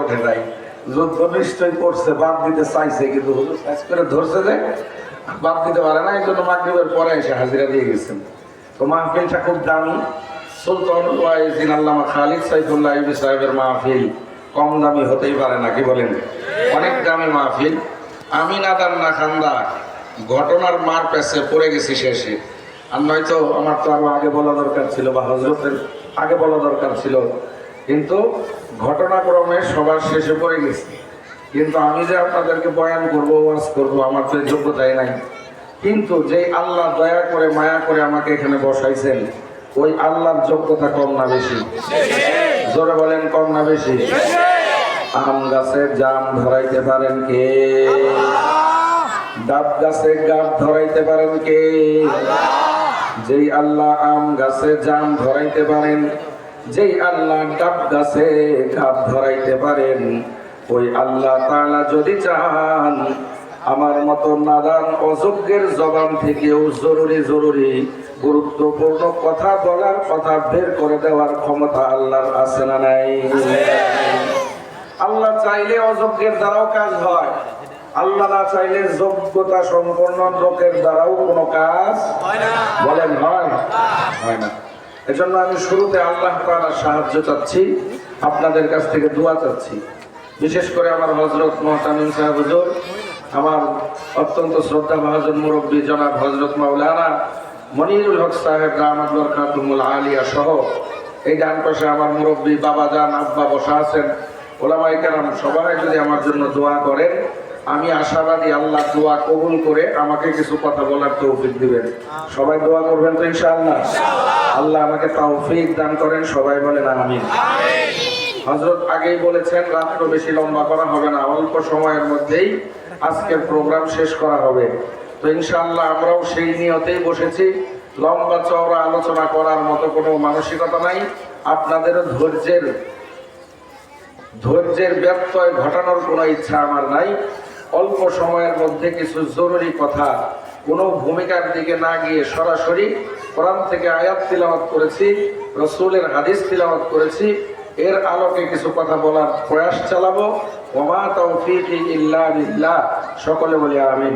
ওঠে নাই, যুদ্ধ নিশ্চয়ই করছে, বাদ দিতে চাইছে কিন্তু হুজুর সাইজ করে ধরছে যে বাদ দিতে পারে না, এই জন্য মাগরিবের পরে এসে হাজিরা দিয়ে গেছেন। তো মাহফিলটা খুব দামি, সুলতানুল ওয়াইজিন আল্লামা খালিদ সাইফুল্লাহ আইয়ুবী সাহেবের মাহফিল কম দামি হতেই পারে না, কি বলেন? অনেক দামি মাহফিল। আমি নাদান না খান্দা ঘটনার মার পেছে পড়ে গেছি শেষে, আর নয়তো আমার তো আরো আগে বলা দরকার ছিল বা হজরতের আগে বলা দরকার ছিল, কিন্তু ঘটনাক্রমে সবার শেষে পড়ে গেছি। কিন্তু আমি যে আপনাদেরকে বয়ান করবো, ওয়াজ করবো, আমার তো যোগ্যতাই নাই। কিন্তু যেই আল্লাহ দয়া করে মায়া করে আমাকে এখানে বসাইছেন, ওই আল্লাহর যোগ্যতা কম না বেশি? জোরে বলেন, কম না বেশি? আম গাছে জাম ধরাইতে পারেন কে? ডাব গাছে গাছ ধরাইতে পারেন কে? যেই আল্লাহ আম গাছে জাম ধরাইতে পারেন, যেই আল্লাহ ডাব গাছে গাছ ধরাইতে পারেন, ওই আল্লাহ তাআলা যদি চান আমার মতো নাদান অযোগ্যের জবান থেকেও জরুরি গুরুত্বপূর্ণ কথা বলার, কথা বের করে দেওয়ার ক্ষমতা আল্লাহর আছে না নাই? আল্লাহ চাইলে অযোগ্যের দ্বারাও কাজ হয়, আল্লাহ না চাইলে যোগ্যতা সম্পন্ন লোকের দ্বারাও কোনো কাজ হয় না। বলেন হয়? হয় না। এজন্য আমি শুরুতে আল্লাহ তাআলার সাহায্য চাচ্ছি, আপনাদের কাছ থেকে দোয়া চাচ্ছি। বিশেষ করে আমার হযরত মুহতামিম সাহেব হুজুর, আমার অত্যন্ত শ্রদ্ধাভাজন মুরব্বী জনাব হযরত মাওলানা মনিরুল হক সাহেব রাহমাত বরকাতুহুল আলিয়া সহ এই ডান পাশে আমার মুরব্বী বাবাজান আব্বা বসা আছেন, ওলামায়ে কেরাম সবাই যদি আমার জন্য দোয়া করেন, আমি আশাবাদী আল্লাহ দোয়া কবুল করে আমাকে কিছু কথা বলার তৌফিক দিবেন। সবাই দোয়া করবেন তো ইনশাআল্লাহ? আল্লাহ আমাকে তৌফিক দান করেন, সবাই বলেন আমিন। হযরত আগেই বলেছেন রাত্র বেশি লম্বা করা হবে না, অল্প সময়ের মধ্যেই আজকের প্রোগ্রাম শেষ করা হবে। তো ইনশাআল্লাহ আমরাও সেই নিয়তেই বসেছি। লম্বা চওড়া আলোচনা করার মতো কোনো মানসিকতা নাই, আপনাদেরও ধৈর্যের ব্যত্যয় ঘটানোর কোনো ইচ্ছা আমার নাই। অল্প সময়ের মধ্যে কিছু জরুরি কথা, কোনো ভূমিকার দিকে না গিয়ে সরাসরি কোরআন থেকে আয়াত তিলাওয়াত করেছি, রাসূলের হাদিস তিলাওয়াত করেছি, এর আলোকে কিছু কথা বলার প্রয়াস চালাবো। ওমা তাওফীকি ইল্লা বিল্লাহ, সকলে বলি আমিন।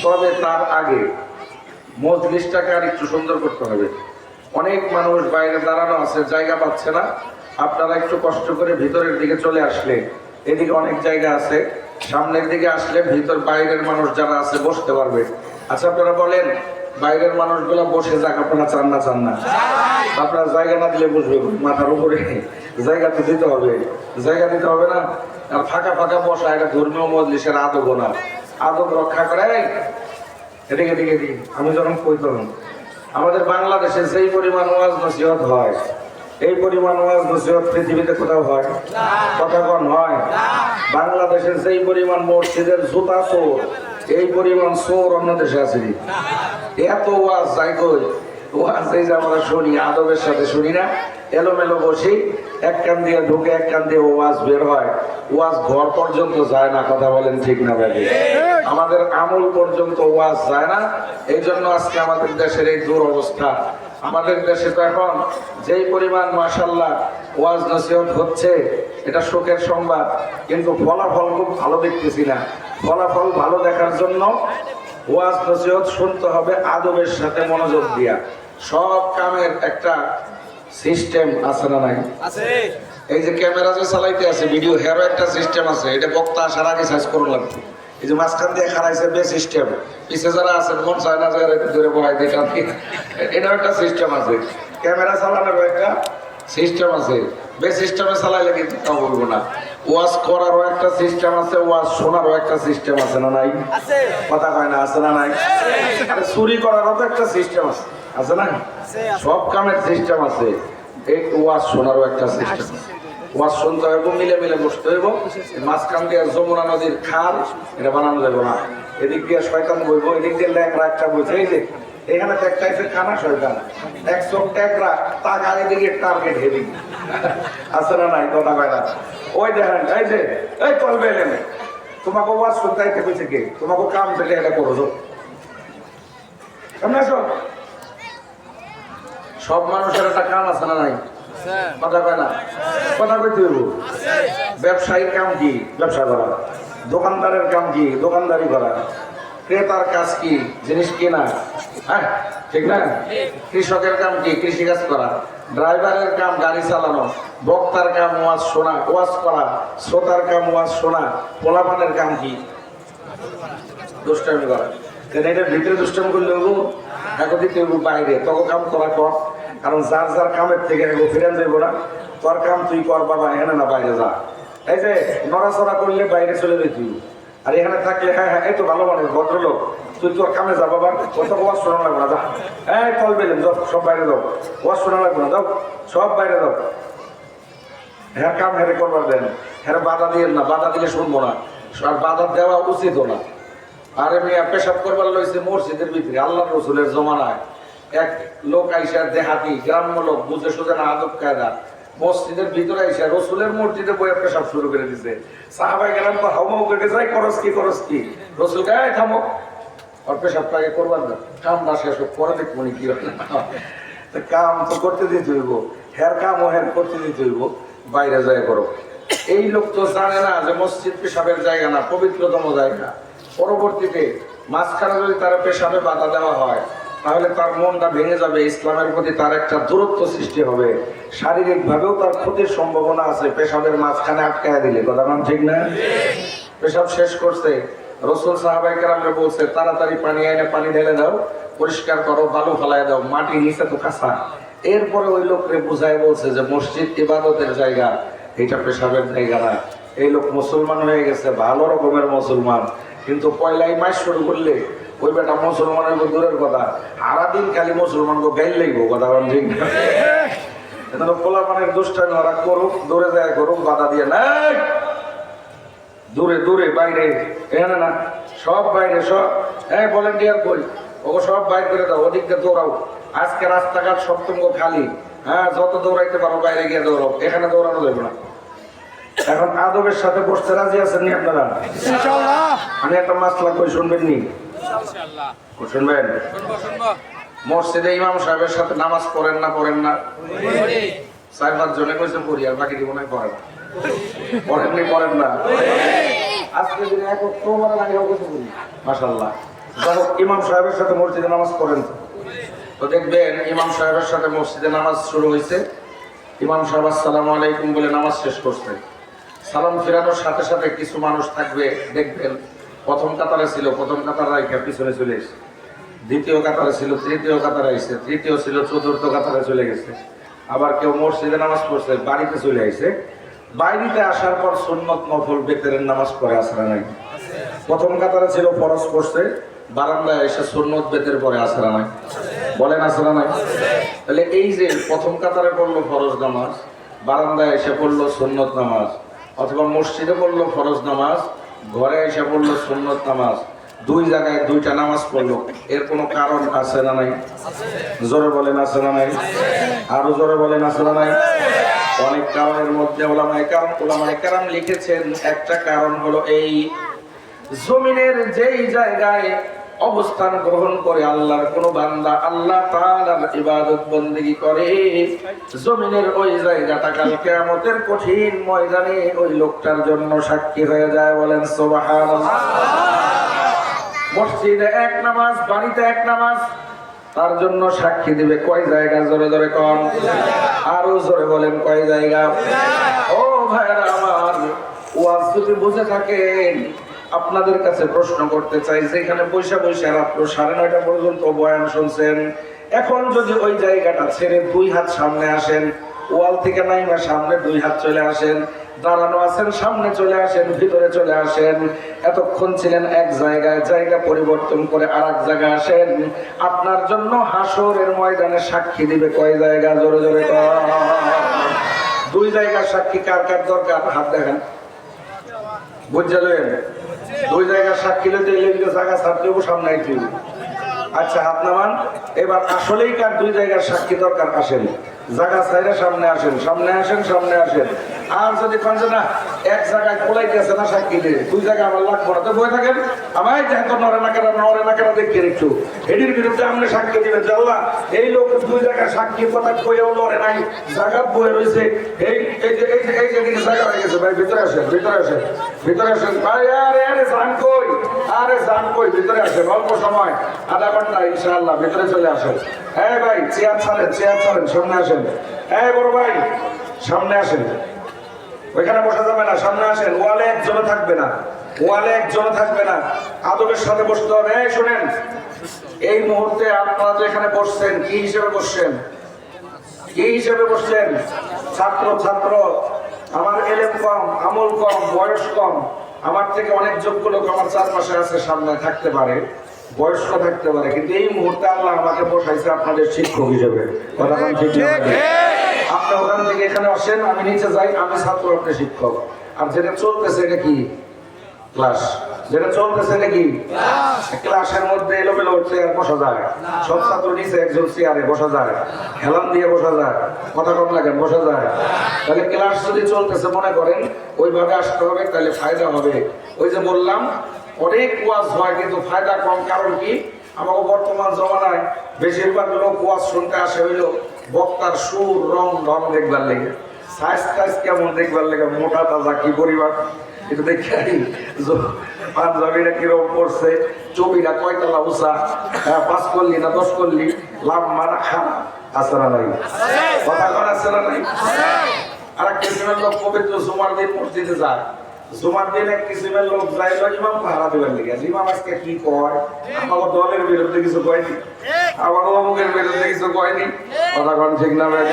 তবে তার আগে মজলিসটাকে আর একটু সুন্দর করতে হবে। অনেক মানুষ বাইরে দাঁড়ানো আছে, জায়গা পাচ্ছে না। আপনারা একটু কষ্ট করে ভিতরের দিকে চলে আসলে, এদিকে অনেক জায়গা আছে, সামনের দিকে আসলে ভিতর বাইরের মানুষ যারা আছে বসতে পারবে। আচ্ছা আপনারা বলেন, বাইরের মানুষগুলা বসে যাক, আপনারা চান না? চান না? আপনারা জায়গা না দিলে বসবে মাথার উপরে? জায়গা তো দিতে হবে, জায়গা দিতে হবে না? আর ফাঁকা ফাঁকা বসা এটা ধর্মীয় মজলিসের আদব না, আদব রক্ষা করে। এদিকে দিকে দিকে আমি যখন কইতাম, আমাদের বাংলাদেশে যেই পরিমাণ ওয়াজ নসিহত হয়, এই পরিমাণ ওয়াজ নসিহত পৃথিবীতে কোথাও হয়? কথা কোন হয়? বাংলাদেশের যেই পরিমাণ মসজিদের জুতা চোর, এই পরিমাণ চোর অন্য দেশে আছে? এত ওয়াজ যাই কই, ওয়াজ এই যে আমরা শুনি আদবের সাথে শুনি না, এলোমেলো বসি, এক কান দিয়ে ঢুকে এক কান দিয়ে ওয়াজ বের হয়, ওয়াজ ঘর পর্যন্ত যায় না। কথা বলেন ঠিক না ভাই? আমাদের আমল পর্যন্ত ওয়াজ যায় না। এই জন্য আজকে আমাদের দেশের এই দুরবস্থা। আমাদের দেশে তো এখন যেই পরিমাণ মাশাআল্লাহ ওয়াজ নসিহত হচ্ছে, এটা সুখের সংবাদ, কিন্তু ফলাফল খুব ভালো দেখতেছি না। ফলাফল ভালো দেখার জন্য ওয়াজ নসিহত শুনতে হবে আদবের সাথে, মনোযোগ দিয়া। সব কামের একটা সিস্টেম আছে না নাই? আছে। এই যে ক্যামেরা যে চালাইতে আছে, ভিডিও হেরো একটা সিস্টেম আছে, এটা বক্তা আসার আগে সার্চ করুন লাগবে। এই যে মাঝখান দিয়ে খারাইছে বে সিস্টেম, পিছে যারা আছেন মন চায় না যে ধরে বহাই দিয়ে, এটাও একটা সিস্টেম আছে। ক্যামেরা চালানোর একটা সিস্টেম আছে, বে সিস্টেমে চালাইলে কিন্তু তা বলবো না। ওয়াজ করারও একটা সিস্টেম আছে, ওয়াজ শোনারও একটা সিস্টেম আছে না নাই? কথা কয় না? আছে না নাই? চুরি করারও তো একটা সিস্টেম আছে, আছে না? সব কামের সিস্টেম আছে, এই ওয়াজ শোনারও একটা সিস্টেম আছে। ওয়াজ শুনতে হইব, মিলে মিলে বসতে হইব। মাঝখান দিয়ে যমুনা নদীর খাল, এটা বানানো যাবে না। এদিক দিয়ে শয়তান বইব, এদিক দিয়ে ল্যাংরা একটা বইছে। এই যে এখানে তো একটা আছে কানা শয়তান, এক চোখ ট্যাকরা, তার গাড়ি দিকে টার্গেট হেদিক, আছে না নাই? কথা কয় না? ওই দেখেন, এই যে এই চলবে এলেন, তোমাকে ওয়াজ শুনতে আইতে কইছে কে? তোমাকে কাম থেকে এটা করো। কেমন আছো? সব মানুষের একটা কাম আছে না নাই? কথা কয় না? কথা কইতে হইব। ব্যবসায়ীর কাম কি? ব্যবসা করা। দোকানদারের কাম কি? দোকানদারি করা। ক্রেতার কাজ কি? জিনিস কেনা। হ্যাঁ, ঠিক না? কৃষকের কাম কি? কৃষিকাজ করা। ড্রাইভারের কাম গাড়ি চালানো। বক্তার কাম ওয়াজ শোনা, ওয়াজ করা। শ্রোতার কাম ওয়াজ শোনা। পোলাপানের কাম কি? দুষ্টামি করা। এটার ভিতরে দুষ্টামি করলে হবো, এখন দিতে হইব বাইরে। তখন কাম করা কর, কারণ যার যার কামের থেকে ফিরেন যাইব না। তোর কাম তুই কর বাবা, এখানে না বাইরে যা। এই যে নড়াচড়া করলে বাইরে চলে যাই তুই, আর এখানে থাকলে হ্যাঁ হ্যাঁ এই তো ভালো মানুষ ভদ্রলোক, তুই তোর কামে যা বাবা, কত ওয়াজ শোনা লাগবে না, যা। এই কল বেলেন যাও, সব বাইরে যাও, ওয়াজ শোনা লাগবে না, যাও সব বাইরে যাও। হ্যাঁ কাম হেরে করবার দেন, হ্যাঁ বাধা দিয়ে না, বাধা দিলে শুনবো না, আর বাধা দেওয়া উচিত না। আর এমনি পেশাব করবার লইছে মসজিদের ভিতরে, আল্লাহ রসুলের জমানায় এক লোক আইসা দেহাতি গ্রাম্য লোক, বুঝে সুঝে না আদব কায়দা, মসজিদের ভিতরে আইসা রসুলের মসজিদে বইয়ে পেশাব শুরু করে দিছে। সাহাবাই গেলাম তো হাউমাউ করে যাই, করস কি রসুল গায়ে থামো, আর পেশাবটাকে করবার না, কামটা শেষ হোক পরে দেখবো কি হয়। কাম তো করতে দিতে হইব, হের কাম ও হের করতে দিতে হইব, বাইরে যায় করো। এই লোক তো জানে না যে মসজিদ পেশাবের জায়গা না, পবিত্রতম জায়গা। পরবর্তীতে মাঝখানে যদি তার পেশাবে বাধা দেওয়া হয়, তাহলে তার মনটা ভেঙে যাবে, ইসলামের প্রতি তার একটা দূরত্ব সৃষ্টি হবে, শারীরিক ভাবেও তার ক্ষতির সম্ভাবনা আছে পেশাবের মাঝখানে আটকায় দিলে। কথা নাম ঠিক না? পেশাব শেষ করছে, রসুল সাহাবাই কেরামরা বলছে তাড়াতাড়ি পানি এনে পানি ঢেলে দাও, পরিষ্কার করো, বালু ফেলায় দাও, মাটি নিচে তো কাঁচা। এরপরে ওই লোককে বুঝায় বলছে যে মসজিদ ইবাদতের জায়গা, এটা পেশাবের জায়গা না। এই লোক মুসলমান হয়ে গেছে, ভালো রকমের মুসলমান, কিন্তু পয়লাই মাস শুরু করলে ওই বেটা মুসলমানের দূরের কথা, সারাদিন খালি মুসলমানকে গাইল লাগবো। কথা ঠিক না? পোলাপানের দুষ্টামি ওরা করুক, দূরে যায় করুক, বাধা দিয়ে নাই, দূরে দূরে বাইরে, এখানে না, সব বাইরে, সব হ্যাঁ ভলেন্টিয়ার কই, ওকে সব বাইর করে দাও, ওদিকটা দৌড়াও। আজকে রাস্তাঘাট সপ্তঙ্গ খালি, হ্যাঁ যত দৌড়াইতে পারো বাইরে গিয়ে দৌড়াও, এখানে দৌড়ানো যাবে না। এখন আদবের সাথে বসতে রাজি আছেন নি আপনারা? আমি একটা মাসলা কই, শুনবেন নি? শুনবেন? মসজিদে ইমাম সাহেবের সাথে নামাজ পড়েন না? পড়েন না? 4-5 জনে কইছে পড়ি, আর বাকি জীবনে পড়ে না। পড়েননি? পড়েন না? আজকে দিনে এক তোমার লাগে কইছে পড়ি, মাশাআল্লাহ। যাই হোক, ইমাম সাহেবের সাথে মসজিদে নামাজ পড়েন তো দেখবেন ইমাম সাহেবের সাথে মসজিদে নামাজ শুরু হয়েছে, ইমাম সাহেব আসসালামু আলাইকুম বলে নামাজ শেষ করছে। সালাম ফেরানোর সাথে সাথে কিছু মানুষ থাকবে, দেখবেন প্রথম কাতারে ছিল, প্রথম কাতার রাইখা পিছনে চলে এসে, দ্বিতীয় কাতারে ছিল, তৃতীয় কাতারে আইসে, তৃতীয় ছিল, চতুর্থ কাতারে চলে গেছে। আবার কেউ মসজিদে নামাজ পড়ছে, বাড়িতে চলে আইসে। বাড়িতে আসার পর সুন্নত নফল বেতেরের নামাজ পড়ে আসরা নাই। প্রথম কাতারে ছিল, ফরজ পড়ছে, বারান্দায় এসে সুন্নত বেতের পরে আসরা নাই। বলেন আসরা নাই? তাহলে এই যে প্রথম কাতারে পড়লো ফরজ নামাজ, বারান্দায় এসে পড়লো সুন্নত নামাজ, অথবা মসজিদে পড়লো ফরজ নামাজ, ঘরে এসে পড়লো সুন্নত নামাজ, দুই জায়গায় দুইটা নামাজ পড়লো, এর কোনো কারণ আছে না নাই? জোরে বলেন আছে না নাই? আরো জোরে বলেন আছে না নাই? অনেক কারণের মধ্যে ওলামায়ে কেরাম লিখেছেন, একটা কারণ হলো এই, জমিনের যেই জায়গায় অবস্থান গ্রহণ করে আল্লাহর কোন বান্দা আল্লাহ তাআলার ইবাদত বন্দেগী করে, জমিনের ওই জায়গাটা কাল কিয়ামতের কঠিন ময়দানে ওই লোকটার জন্য সাক্ষী হয়ে যায়। বলেন সুবহানাল্লাহ। মসজিদে এক নামাজ, বাড়িতে এক নামাজ, তার জন্য সাক্ষী দিবে কয় জায়গা? জোরে জোরে কোন, আরো জোরে বলেন কয় জায়গা? ও ভাইরা আমার, ওয়াজ যদি বুঝে থাকেন, আপনাদের কাছে প্রশ্ন করতে চাই, যেখানে বৈশা রাত্র 9:30 পর্যন্ত বয়ান শুনছেন, এখন যদি ওই জায়গাটা ছেড়ে 2 হাত সামনে আসেন, ওয়াল থেকে নাইমা সামনে 2 হাত চলে আসেন, দাঁড়ানো আছেন সামনে চলে আসেন, ভিতরে চলে আসেন, এতক্ষণ ছিলেন এক জায়গায়, জায়গা পরিবর্তন করে আরেক জায়গায় আসেন, আপনার জন্য হাসরের ময়দানে সাক্ষী দিবে কয় জায়গা? জোরে জোরে কর। 2 জায়গার সাক্ষী কার কার দরকার? হাত দেখেন, বুঝলেন? 2 জায়গার সাক্ষী লইতে জায়গা ছাড়তে সামনে আইতে। আচ্ছা হাত নামান। এবার আসলেই কার 2 জায়গার সাক্ষী দরকার? আসেন, জায়গা ছাইরা সামনে আসেন, সামনে আসেন, সামনে আসেন। আর যদি কনছে না এক জায়গায় কোলাই গেছে না সাক্ষীতে, দুই জায়গায় আমার লাগবো না, তো বই থাকেন আমার যেহেতু নরে না কেন দেখেন একটু এটির বিরুদ্ধে আপনি সাক্ষী দিবেন। আল্লাহ এই লোক দুই জায়গায় সাক্ষীর কথা কইও লড়ে নাই, জায়গা বয়ে রয়েছে, এই এই যে এই যে জায়গা হয়ে গেছে। ভাই ভিতরে আসেন, ভিতরে আসেন, ভিতরে আসেন ভাই। আরে জান কই, আরে জান কই, ভিতরে আসেন, অল্প সময় আধা ঘন্টা ইনশাআল্লাহ, ভিতরে চলে আসেন। হ্যাঁ ভাই চেয়ার ছাড়েন, চেয়ার ছাড়েন, সামনে আসেন। হ্যাঁ বড় ভাই সামনে আসেন, ওইখানে বসা যাবে না, সামনে আসেন। ওয়ালে একজনও থাকবে না, ওয়ালে একজনও থাকবে না, আদবের সাথে বসতে হবে। এই শুনেন, এই মুহূর্তে আপনারা তো এখানে বসছেন, কি হিসেবে বসছেন? কি হিসেবে বসছেন? ছাত্র ছাত্র, আমার এলেম কম, আমল কম, বয়স কম, আমার থেকে অনেক যোগ্য লোক আমার চারপাশে আছে, সামনে থাকতে পারে, বয়স্ক থাকতে পারে, কিন্তু এই মুহূর্তে আল্লাহ আমাকে বসাইছে আপনাদের শিক্ষক হিসেবে। কথা বলেন ঠিক না? আপনি ওখান থেকে এখানে আসেন, আমি নিচে যাই, আমি ছাত্র, আপনি শিক্ষক। আর যেটা চলতেছে এটা কি ক্লাস, যেটা চলতেছে নাকি ক্লাসের মধ্যে এলোমেলো চেয়ার বসা যায়, সব ছাত্র নিচে একজন চেয়ারে বসা যায়, হেলান দিয়ে বসা যায়, কথা কম লাগে বসা যায়। তাহলে ক্লাস যদি চলতেছে মনে করেন ওইভাবে আসতে হবে, তাহলে ফায়দা হবে। ওই যে বললাম অনেক ওয়াজ হয় কিন্তু ফায়দা কম, কারণ কি আমাকে বর্তমান জমানায় বেশিরভাগ লোক ওয়াজ শুনতে আসে হইলো বক্তার সুর, রং ঢং দেখবার লেগে, সাইজ টাইজ কেমন দেখবার লেগে, মোটা তাজা কি পরিবার এটা দেখে পাঞ্জাবিরা কিরকম করছে, চবিরা কয়তলা উঁচা, 5 করলি না 10 করলি, লাভ মারা খানা আছে না নাই, কথা কন আছে না নাই। আর এক কিসিমের লোক পবিত্র জুমার দিন মসজিদে যায়, জুমার দিন এক কিসিমের লোক যায় ইমাম পাহারা দিবার লেগে। ইমাম আজকে কি কয়, আমাকে দলের বিরুদ্ধে কিছু কয়নি, আমাকে অমুকের বিরুদ্ধে কিছু কয়নি, কথা কন ঠিক না ভাই?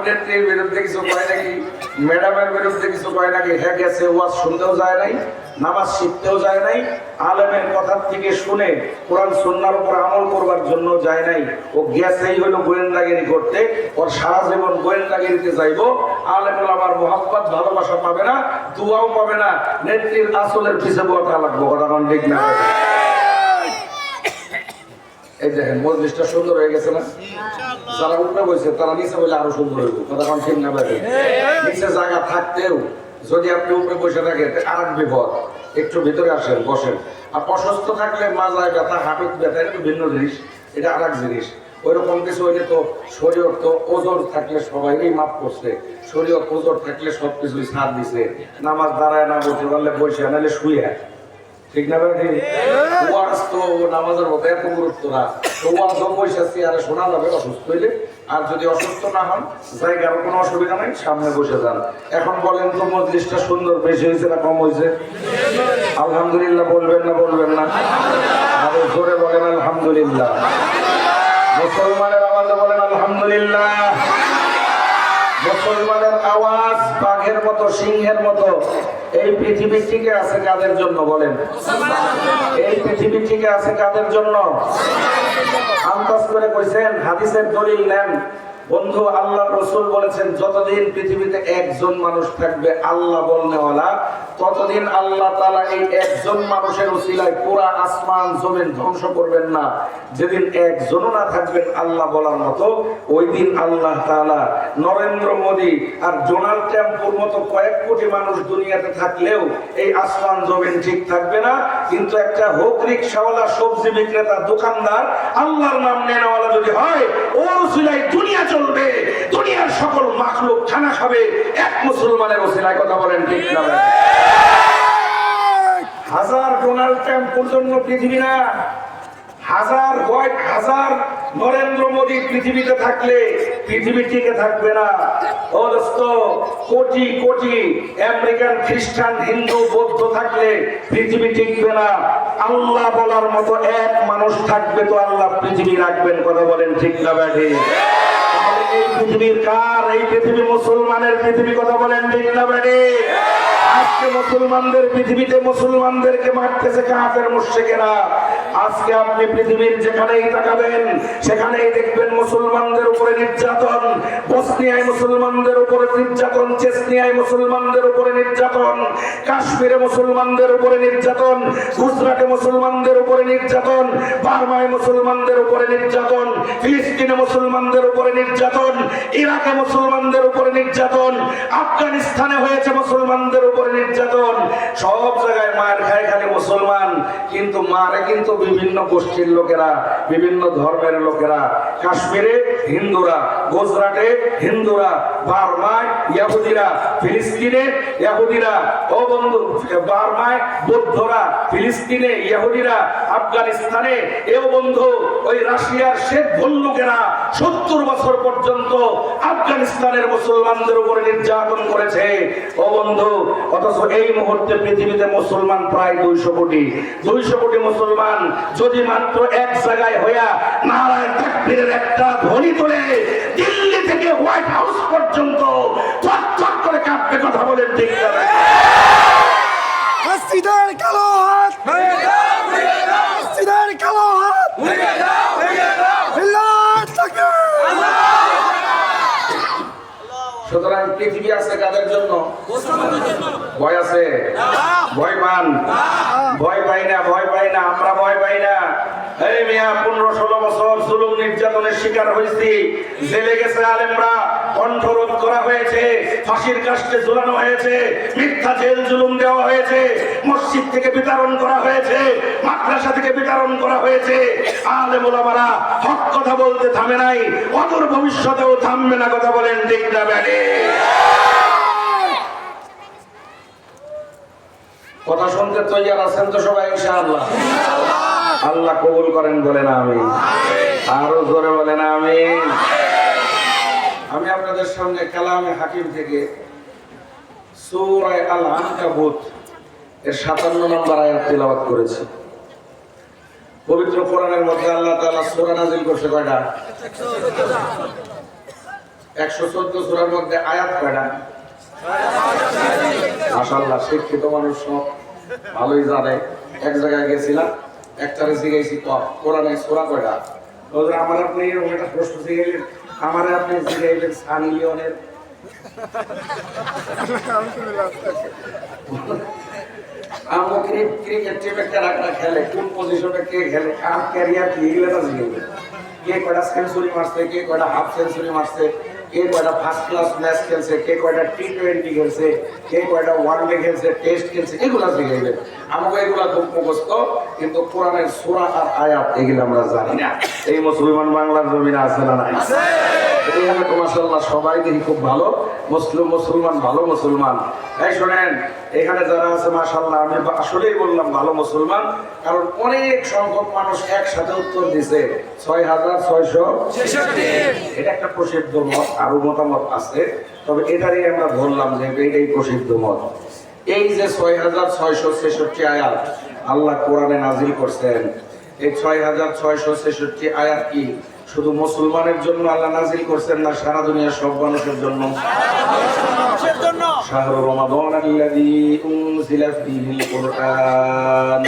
নেত্রীর বিরুদ্ধে কিছু কয় নাকি, ম্যাডামের বিরুদ্ধে কিছু কয় নাকি? হ্যাঁ গেছে, ওয়াজ শুনতেও যায় নাই, নামাজ শিখতেও যায় নাই, আলেমের কথার থেকে শুনে কোরআন সুন্নাহর উপর আমল করবার জন্য যায় নাই। ও গেছেই হলো গোয়েন্দাগিরি করতে, ওর সারা জীবন গোয়েন্দাগিরিতে যাইবো। আলেম ওলামার মোহাব্বত ভালোবাসা পাবে না, দুয়াও পাবে না, নেত্রীর আসলের পিছে বসা লাগবো। কথা কোন ঠিক না? এই দেখেন মজলিসটা সুন্দর হয়ে গেছে না? যারা উপরে বসে তারা নিচে বলে আরো সুন্দর হইব। কথা কোন ঠিক না? নিচে জায়গা থাকতেও যদি আপনি উপরে বসে থাকেন আর এক বিপদ। একটু ভিতরে আসেন, বসেন। আর অসুস্থ থাকলে মাজায় ব্যথা, হাঁটুত ব্যথা, এটা ভিন্ন জিনিস, এটা আর এক জিনিস। ওইরকম কিছু হইলে তো শরীয়ত তো ওজোর থাকলে সবাইকেই মাফ করছে, শরীয়ত ওজোর থাকলে সবকিছুই ছাড় দিছে। নামাজ দাঁড়ায় না বসে পারলে বসে, নাহলে শুয়ে, ঠিক না ভাই? ওয়াজ তো নামাজের মতো এত গুরুত্ব না, তো ওয়াজও পয়সা চেয়ারে শোনা যাবে অসুস্থ হইলে। আর যদি অসুস্থ না হন, জায়গার কোনো অসুবিধা নাই, সামনে বসে যান। এখন বলেন তো মজলিসটা সুন্দর বেশি হয়েছে না কম হয়েছে? আলহামদুলিল্লাহ বলবেন না বলবেন না? আরো জোরে বলেন আলহামদুলিল্লাহ। মুসলমানের আওয়াজে বলেন আলহামদুলিল্লাহ। মুসলমানের আওয়াজ বাঘের মতো, সিংহের মতো। এই পৃথিবী টিকে আছে কাদের জন্য বলেন? এই পৃথিবী টিকে আছে কাদের জন্য? আন্দাজ করে কইছেন, হাদিসের দলিল নেন বন্ধু। আল্লাহ রসুল বলেছেন যতদিন পৃথিবীতে একজন মানুষ থাকবে আল্লাহ বলনেওয়ালা, ততদিন আল্লাহ তাআলা এই একজন মানুষের উসিলায় পুরা আসমান জমিন ধ্বংস করবেন না। যেদিন একজনও না থাকবেন আল্লাহ বলার মতো, ওই দিন আল্লাহ তাআলা নরেন্দ্র মোদী আর ডোনাল্ড ট্রাম্পের মতো কয়েক কোটি মানুষ দুনিয়াতে থাকলেও এই আসমান জমিন ঠিক থাকবে না। কিন্তু একটা হোক রিকশাওয়ালা, সবজি বিক্রেতা, দোকানদার, আল্লাহর নাম নেওয়ালা যদি হয়, ওর উসিলায় দুনিয়া চলবে, দুনিয়ার সকল মাখলুক খানা খাবে এক মুসলমানের উসিলায়। কথা বলেন ঠিক না? হাজার ডোনাল্ড ট্রাম্পের জন্য পৃথিবী না, হাজার নরেন্দ্র মোদী পৃথিবীতে থাকলে পৃথিবী টিকে থাকবে না। ও দোস্ত, কোটি কোটি আমেরিকান, খ্রিস্টান, হিন্দু, বৌদ্ধ থাকলে পৃথিবী টিকবে না। আল্লাহ বলার মতো এক মানুষ থাকবে তো আল্লাহ পৃথিবী রাখবেন। কথা বলেন ঠিক না ব্যাঠি? এই পৃথিবীর কার? এই পৃথিবী মুসলমানের পৃথিবী। কথা বলেন ঠিক না ব্যাঠি? আজকে মুসলমানদের পৃথিবীতে মুসলমানদেরকে মারতেছে কাফের মুশরিকেরা। আজকে আপনি পৃথিবীর যেখানেই তাকাবেন সেখানেই দেখবেন মুসলমানদের উপরে নির্যাতন। বসনিয়ায় মুসলমানদের উপরে নির্যাতন, চেচনিয়ায় মুসলমানদের উপরে নির্যাতন, কাশ্মীরে মুসলমানদের উপরে নির্যাতন, গুজরাটে মুসলমানদের উপরে নির্যাতন, বার্মায় মুসলমানদের উপরে নির্যাতন, ফিলিস্তিনে মুসলমানদের উপরে নির্যাতন, ইরাকে মুসলমানদের উপরে নির্যাতন, আফগানিস্তানে হয়েছে মুসলমানদের উপরে নির্যাতন। সব জায়গায় মায়ের খায় খালি মুসলমান, কিন্তু মারে কিন্তু বিভিন্ন গোষ্ঠীর লোকেরা, বিভিন্ন ধর্মের লোকেরা। কাশ্মীরে হিন্দুরা, গুজরাটে হিন্দুরা, বার্মায় ইহুদিরা, ফিলিস্তিনে ইহুদিরা, ও বন্ধু বার্মায় বৌদ্ধরা, ফিলিস্তিনে ইহুদিরা, আফগানিস্তানে এও বন্ধু ওই রাশিয়ার শেখ ভল্লুকেরা 70 বছর পর্যন্ত আফগানিস্তানের মুসলমানদের উপরে নির্যাতন করেছে। ও বন্ধু, অথচ এই মুহূর্তে পৃথিবীতে মুসলমান প্রায় 200 কোটি। 200 কোটি মুসলমান যদি মাত্র এক জায়গায় হইয়া নারায়ে তাকবীরের একটা ধ্বনি তোলে, দিল্লি থেকে হোয়াইট হাউস পর্যন্ত থরথর করে কাঁপবে। কথা বলেন ঠিক না? মসজিদের কালো হাত ভেঙে দাও, ভেঙে দাও, মসজিদের কালো হাত ভেঙে দাও, ভেঙে দাও, আল্লাহু তাকবীর। সুতরাং পৃথিবী আছে কাদের জন্য? ভয় আছে? ভয় পান? ভয় পাই না, ভয় পাই না, আমরা ভয় পাই না। এই মিয়া 15-16 বছর জুলুম নির্যাতনের শিকার হয়েছি। জেলে গেছে আলেমরা, কণ্ঠরোধ করা হয়েছে, ফাঁসির কাস্টে ঝুলানো হয়েছে, মিথ্যা জেল জুলুম দেওয়া হয়েছে, মসজিদ থেকে বিতরণ করা হয়েছে, মাদ্রাসা থেকে বিতরণ করা হয়েছে। আলেম ওলামারা হক কথা বলতে থামে নাই, অদূর ভবিষ্যতেও থামবে না। কথা বলেন ঠিক না বেড়ে? কথা শুনতে তৈরি আছেন তো সবাই ইনশাআল্লাহ? আল্লাহ কবুল করেন, বলেন আমিন। আরো জোরে বলেন আমিন। আমি আপনাদের সামনে কালামে হাকিম থেকে সূরা আল আনকাবুত এর 57 নম্বর আয়াত তেলাওয়াত করেছি। পবিত্র কোরআনের মধ্যে আল্লাহ তাআলা সূরা নাযিল করছে কয়টা? 114 সূরার মধ্যে আয়াত কয়টা? মাশাআল্লাহ, শিক্ষিত মানুষ সব ভালোই জানে। এক জায়গায় গেছিলাম, একটারে জিজ্ঞাসি কোরআনে সূরা কয়টা? ওদের আমার আপনি এরকম একটা প্রশ্ন জিজ্ঞাসলেন, আমার আপনি জিজ্ঞাসলেন সানি লিওনের। আমরা ক্রিকেট টিমে কারা খেলে, কোন পজিশনে কে খেলে, কার ক্যারিয়ার কি, এগুলো না জিজ্ঞাসলেন। কে কয়টা সেঞ্চুরি মারছে, কে কয়টা হাফ সেঞ্চুরি মারছে, কে কয়টা ফার্স্ট ক্লাস ম্যাচ খেলছে, কে কয়টা T20 খেলছে, কে কয়টা ওয়ানডে খেলছে, টেস্ট খেলছে, এগুলা শিখাইবেন। আমাকে এগুলা খুব মুখস্থ, কিন্তু কোরআনের সূরা আর আয়াত এগুলো আমরা জানি না। এই মুসলমান বাংলার জমিনে আছে না নাই? এখানে তো মাশাআল্লাহ সবাই দেখি খুব ভালো মুসলমান, ভালো মুসলমান। এই শোনেন, এখানে যারা আছে মাশাআল্লাহ, আমি আসলেই বললাম ভালো মুসলমান, কারণ অনেক সংখ্যক মানুষ একসাথে উত্তর দিছে 6666। এটা একটা প্রসিদ্ধ মত, আরো মতামত আছে, তবে এটারই আমরা ধরলাম যে এটাই প্রসিদ্ধ মত। এই যে 6666 আয়াত আল্লাহ কোরআনে নাজিল করছেন, এই 6666 আয়াত কি শুধু মুসলমানের জন্য আল্লাহ নাজিল করছেন না সারা দুনিয়ার সব মানুষের জন্য? শাহরু রমাদান আল্লাযী উনজিলা ফীহিল কুরআন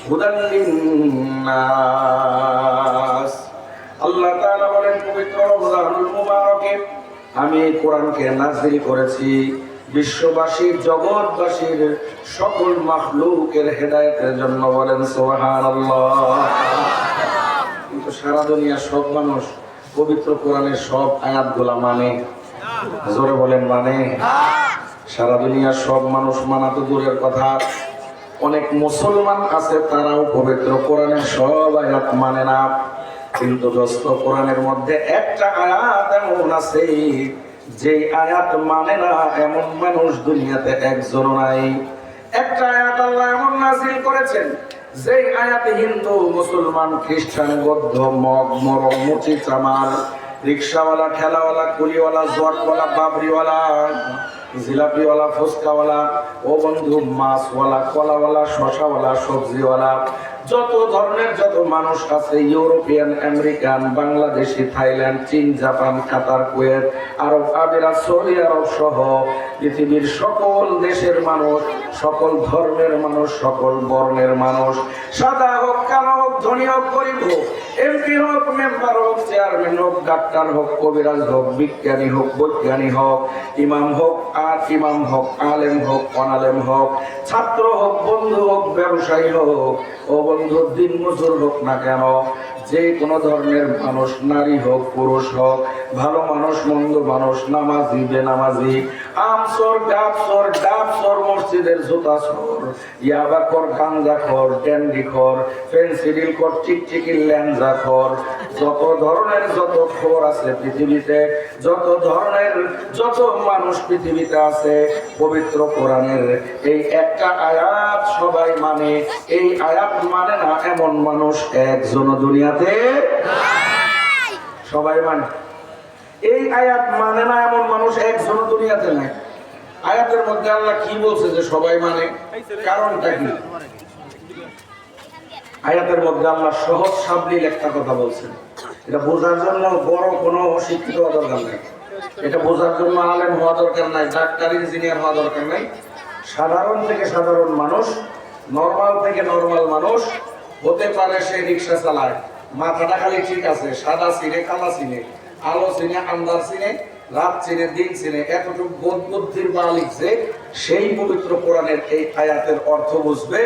হুদাল লিন্নাস। আল্লাহ তাআলা বলেন, পবিত্র রমজানুল মুবারকে আমি কোরআনকে নাজিল করেছি বিশ্ববাসীর, জগৎবাসীর সকল মাখলুকের হেদায়েতের জন্য। বলেন সুবহানাল্লাহ। কিন্তু সারা দুনিয়ার সব মানুষ পবিত্র কোরআনের সব আয়াতগুলা মানে? জোরে বলেন মানে? সারা দুনিয়ার সব মানুষ মানা তো দূরের কথা, অনেক মুসলমান আছে তারাও পবিত্র কোরআনের সব আয়াত মানে না। কিন্তু দোস্ত, কোরআনের মধ্যে একটা আয়াত এমন আছে যে আয়াত মানে না এমন মানুষ দুনিয়াতে একজনও নাই। একটা আয়াত আল্লাহ এমন নাযিল করেছেন যে আয়াতে হিন্দু, মুসলমান, খ্রিস্টান, বৌদ্ধ, মগ, মরম, মুচি, চামার, রিক্সাওয়ালা, ঠেলাওয়ালা, কুলিওয়ালা, জটওয়ালা, বাবরিওয়ালা, জিলাপিওয়ালা, ফুচকাওয়ালা, ও বন্ধু মাছওয়ালা, কলাওয়ালা, শশাওয়ালা, সবজিওয়ালা, যত ধরনের যত মানুষ আছে, ইউরোপিয়ান, আমেরিকান, বাংলাদেশি, থাইল্যান্ড, চীন, জাপান, কাতার, কুয়েত, আরব আমিরাত, সৌদি আরব সহ পৃথিবীর সকল দেশের মানুষ, সকল ধর্মের মানুষ, সকল বর্ণের মানুষ, সাদা হোক, কালো হোক, ধনী হোক, গরিব হোক, এমপি হোক, মেম্বার হোক, চেয়ারম্যান হোক, ডাক্তার হোক, কবিরাজ হোক, বিজ্ঞানী হোক, বৈজ্ঞানিক হোক, ইমাম হোক আর ইমাম হোক, আলেম হোক, অনালেম হোক, ছাত্র হোক, বন্ধু হোক, ব্যবসায়ী হোক, ও বন্ধু দিন মজুর হোক না কেন, যে কোনো ধরনের মানুষ, নারী হোক, পুরুষ হোক, ভালো মানুষ, মন্দ মানুষ, নামাজি, বেনামাজি, আমসর, ডাবসর, ডাবসর, মসজিদের জুতা সর, ইয়াবা কর, গাঞ্জা খর, ড্যান্ডি খর, ফেন্সিডিল খর, টিকটিকি ল্যাঞ্জা খর, যত ধরনের যত খর আছে পৃথিবীতে, যত ধরনের যত মানুষ পৃথিবীতে আছে, পবিত্র কোরআনের এই একটা আয়াত সবাই মানে, এই আয়াত মানে না এমন মানুষ একজন দুনিয়াতে সবাই মানে। এই আয়াত মানে না এমন মানুষ একজন দুনিয়াতে নাই। আয়াতের মধ্যে আল্লাহ কি বলছে যে সবাই মানে, কারণটা কি? আয়াতের মধ্যে আল্লাহ সহজ সাবলীল একটা কথা বলছেন। এটা বোঝার জন্য বড় কোনো শিক্ষিত হওয়া দরকার নাই, এটা বোঝার জন্য আলেম হওয়া দরকার নাই, ডাক্তার, ইঞ্জিনিয়ার হওয়া দরকার নাই। সাধারণ থেকে সাধারণ মানুষ, নরমাল থেকে নরমাল মানুষ হতে পারে। সে রিক্সা চালায়, মাথাটা খালি ঠিক আছে, সাদা চিনে, কালা চিনে, আলো চিনে, আন্দার চিনে, রাত চিনে, দিন চিনে, এতটুকু বোধ বুদ্ধির মালিক যে সেই পবিত্র কোরআনের এই আয়াতের অর্থ বুঝবে।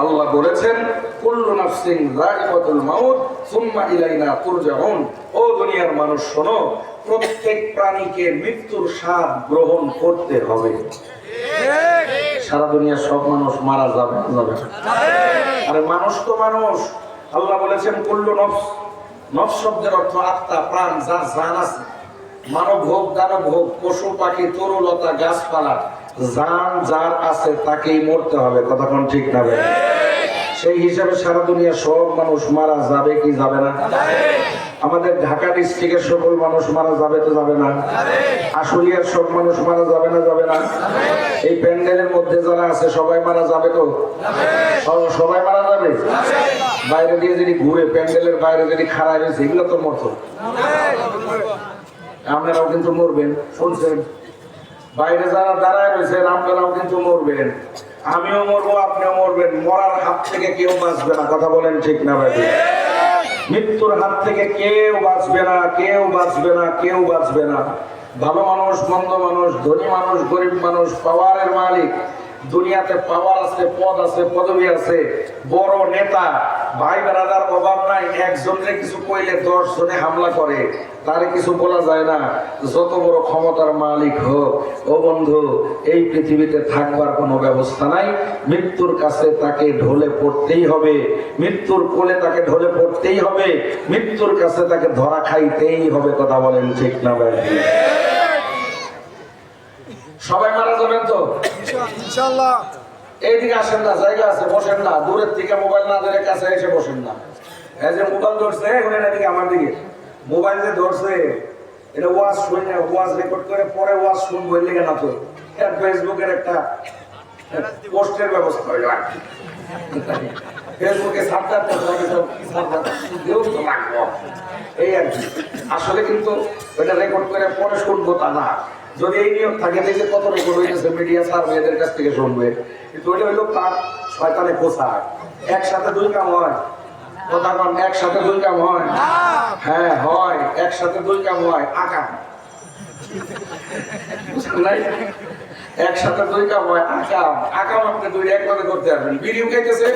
আল্লাহ বলেছেন, কুল্লু নাফসিন যায়িকাতুল মাউত সুম্মা ইলাইনা তুরজাউন। ও দুনিয়ার মানুষ শোনো, প্রত্যেক প্রাণীকে মৃত্যুর স্বাদ গ্রহণ করতে হবে। সারা দুনিয়ার সব মানুষ মারা যাবে যাবে, আরে মানুষ তো মানুষ। আল্লাহ বলেছেন কুল্লু নফস, নফস শব্দের অর্থ আত্মা, প্রাণ, যার জান আছে। মানব হোক, দানব হোক, পশু পাখি, তরুলতা, গাছপালা, জান যার আছে তাকেই মরতে হবে। কথা কোন ঠিক না? সেই হিসাবে সারা দুনিয়ার সব মানুষ মারা যাবে কি যাবে না? আমাদের ঢাকা ডিস্ট্রিক্টের সকল মানুষ মারা যাবে তো যাবে না? আশুলিয়ার সব মানুষ মারা যাবে না যাবে না? এই প্যান্ডেলের মধ্যে যারা আছে সবাই মারা যাবে তো? সবাই মারা যাবে। বাইরে দিয়ে যদি ঘুরে, প্যান্ডেলের বাইরে যদি খাড়ায় রয়েছে, এগুলো তো মরতো। আপনারাও কিন্তু মরবেন, শুনছেন? বাইরে যারা দাঁড়ায় রয়েছেন আপনারাও কিন্তু মরবেন, আমিও মরবো, আপনিও মরবেন। মরার হাত থেকে কেউ বাঁচবে না। কথা বলেন ঠিক না ভাই? মৃত্যুর হাত থেকে কেউ বাঁচবে না, কেউ বাঁচবে না, কেউ বাঁচবে না। ভালো মানুষ, মন্দ মানুষ, ধনী মানুষ, গরিব মানুষ, পাওয়ারের মালিক, দুনিয়াতে পাওয়ার আছে, পদ আছে, পদবি আছে, বড় নেতা, ভাই বেড়াদার অভাব নাই। একজনের কিছু কইলে 10 জনে হামলা করে, তার কিছু বলা যায় না। যত বড় ক্ষমতার মালিক হোক, ও বন্ধু, এই পৃথিবীতে থাকবার কোনো ব্যবস্থা নাই। মৃত্যুর কাছে তাকে ঢলে পড়তেই হবে, মৃত্যুর কোলে তাকে ঢলে পড়তেই হবে, মৃত্যুর কাছে তাকে ধরা খাইতেই হবে। কথা বলেন ঠিক না ভাই? সবাই মারা যাবেন তো ইনশাআল্লাহ। এইদিকে আসেন না, জায়গা আছে, বসেন না। দূরের থেকে মোবাইল না ধরে কাছে এসে বসেন না। এই যে মোবাইল ধরছে, এখন এদিকে আমার দিকে মোবাইল যে ধরছে, এটা ওয়াজ শুনে, ওয়াজ রেকর্ড করে পরে ওয়াজ শুনবো, লেগে না তো ফেসবুকের একটা পোস্টের ব্যবস্থা হইল। ফেসবুকে এই আর কি। আসলে কিন্তু ওইটা রেকর্ড করে পরে শুনবো তা না। যদি এই নিয়ম থাকে, দেখলে কত রেকর্ড হয়েছে, মিডিয়া সার্ভে এদের কাছ থেকে শুনবে। কিন্তু ওইটা হইলো তার শয়তানে পোশাক। একসাথে দুই কাম হয়। কথা কন, একসাথে দুই কাম হয়? হ্যাঁ হয়, একসাথে দুই কাম হয়। আকাম, বুঝলেন নাই? একসাথে দুই কাম হয়, আকাম। আকাম আপনি দুই একসাথে করতে পারবেন। বিড়িও খাইতেছে,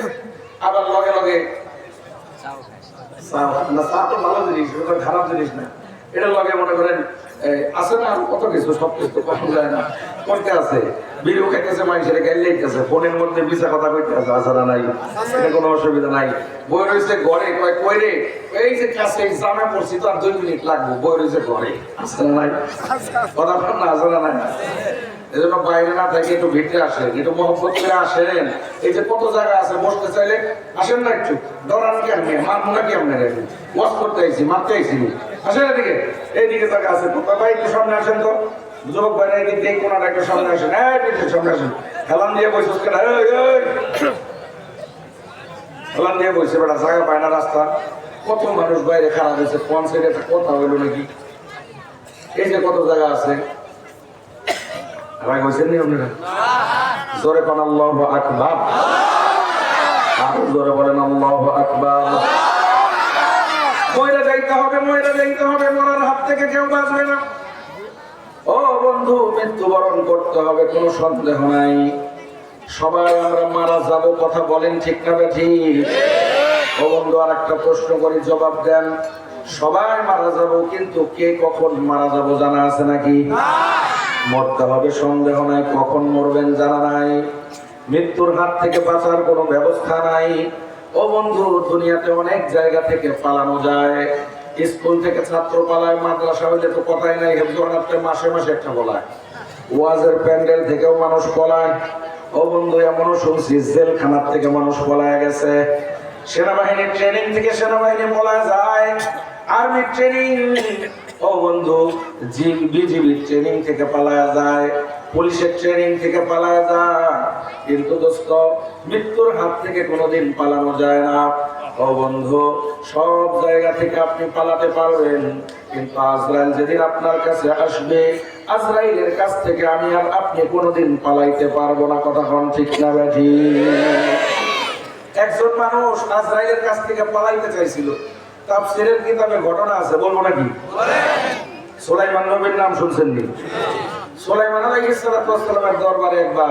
আবার লগে লগে না, চা তো ভালো জিনিস, ওটা খারাপ জিনিস না। এটার লগে মনে করেন আছে না কত কিছু, সব কিছু পাওয়া যায় না, করতে আছে। বিড়িও খাইতেছে, মানুষের গাইলে দিতেছে, ফোনের মধ্যে মিছা কথা কইতে আছে, আসারা নাই, এটা কোনো অসুবিধা নাই। বই রয়েছে ঘরে, কয় কই রে, এই যে কাছে জামে পড়ছি তো আর 2 মিনিট লাগবে, বই রয়েছে ঘরে, আসারা নাই, কথা বল না, আসারা নাই। এজন্য বাইরে না থেকে একটু ভিতরে আসেন, একটু মহব্বত করে আসেন। এই যে কত জায়গা আছে, বসতে চাইলে আসেন না, একটু ডরান কেমনে, মারবো না কেমনে, ওয়াশ করতে আইছি, মারতে আইছি, আসেন এদিকে, এইদিকে জায়গা আছে। ভাই একটু সামনে আসেন তো, যুবক ভাইরা এদিক দিয়ে কোনাটা একটু সামনে আসেন, সামনে আসেন। হেলান দিয়ে বসে কেন? হেলান দিয়ে বসে বেড়া, জায়গা পায় না রাস্তা। কত মানুষ বাইরে খারাপ হয়েছে, কোন সাইডে একটা কথা হইলো নাকি? এই যে কত জায়গা আছে, রাগ হয়েছেন নি আপনারা? জোরে কোন আল্লাহু আকবার, আর জোরে বলেন আল্লাহু আকবার। ময়রা যাইতে হবে, ময়রা যাইতে হবে, মরার হাত থেকে কেউ বাঁচবে না। ও বন্ধু, মৃত্যুবরণ করতে হবে, কোনো সন্দেহ নাই। সবাই আমরা মারা যাব, কথা বলেন ঠিক না ঠিক? ও বন্ধু, আর একটা প্রশ্ন করি, জবাব দেন। সবাই মারা যাব, কিন্তু কে কখন মারা যাব জানা আছে নাকি? মরতে হবে সন্দেহ নাই, কখন মরবেন জানা নাই। মৃত্যুর হাত থেকে বাঁচার কোনো ব্যবস্থা নাই। ও বন্ধু, দুনিয়াতে অনেক জায়গা থেকে পালানো যায়। স্কুল থেকে ছাত্র পালায়, মাদ্রাসা হইলে তো কথাই নাই, হেফজোনাতে মাসে মাসে একটা বলায়। ওয়াজের প্যান্ডেল থেকেও মানুষ পলায়। ও বন্ধু, এমনও শুনছি জেলখানার থেকে মানুষ পলায় গেছে। সেনাবাহিনীর ট্রেনিং থেকে সেনাবাহিনী পলায় যায়, আর্মি ট্রেনিং। ও বন্ধু, বিজিবি ট্রেনিং থেকে পালায় যায়, পুলিশের ট্রেনিং থেকে পালায় যায়। কিন্তু দোস্ত, মৃত্যুর হাত থেকে কোনোদিন পালানো যায় না। ও বন্ধু, সব জায়গা থেকে আপনি পালাতে পারবেন, কিন্তু আজরাইল যেদিন আপনার কাছে আসবে, আজরাইলের কাছ থেকে আমি আর আপনি কোনোদিন পালাইতে পারবো না। কথা কোন ঠিক না ব্যাঠি? একজন মানুষ আজরাইলের কাছ থেকে পালাইতে চাইছিল। তাফসীরের কিতাবে ঘটনা আছে, বলবো নাকি? সুলাইমান নবীর নাম শুনছেন নি? সুলাইমান আলাইহিস সালাতু ওয়াস সালামের দরবারে একবার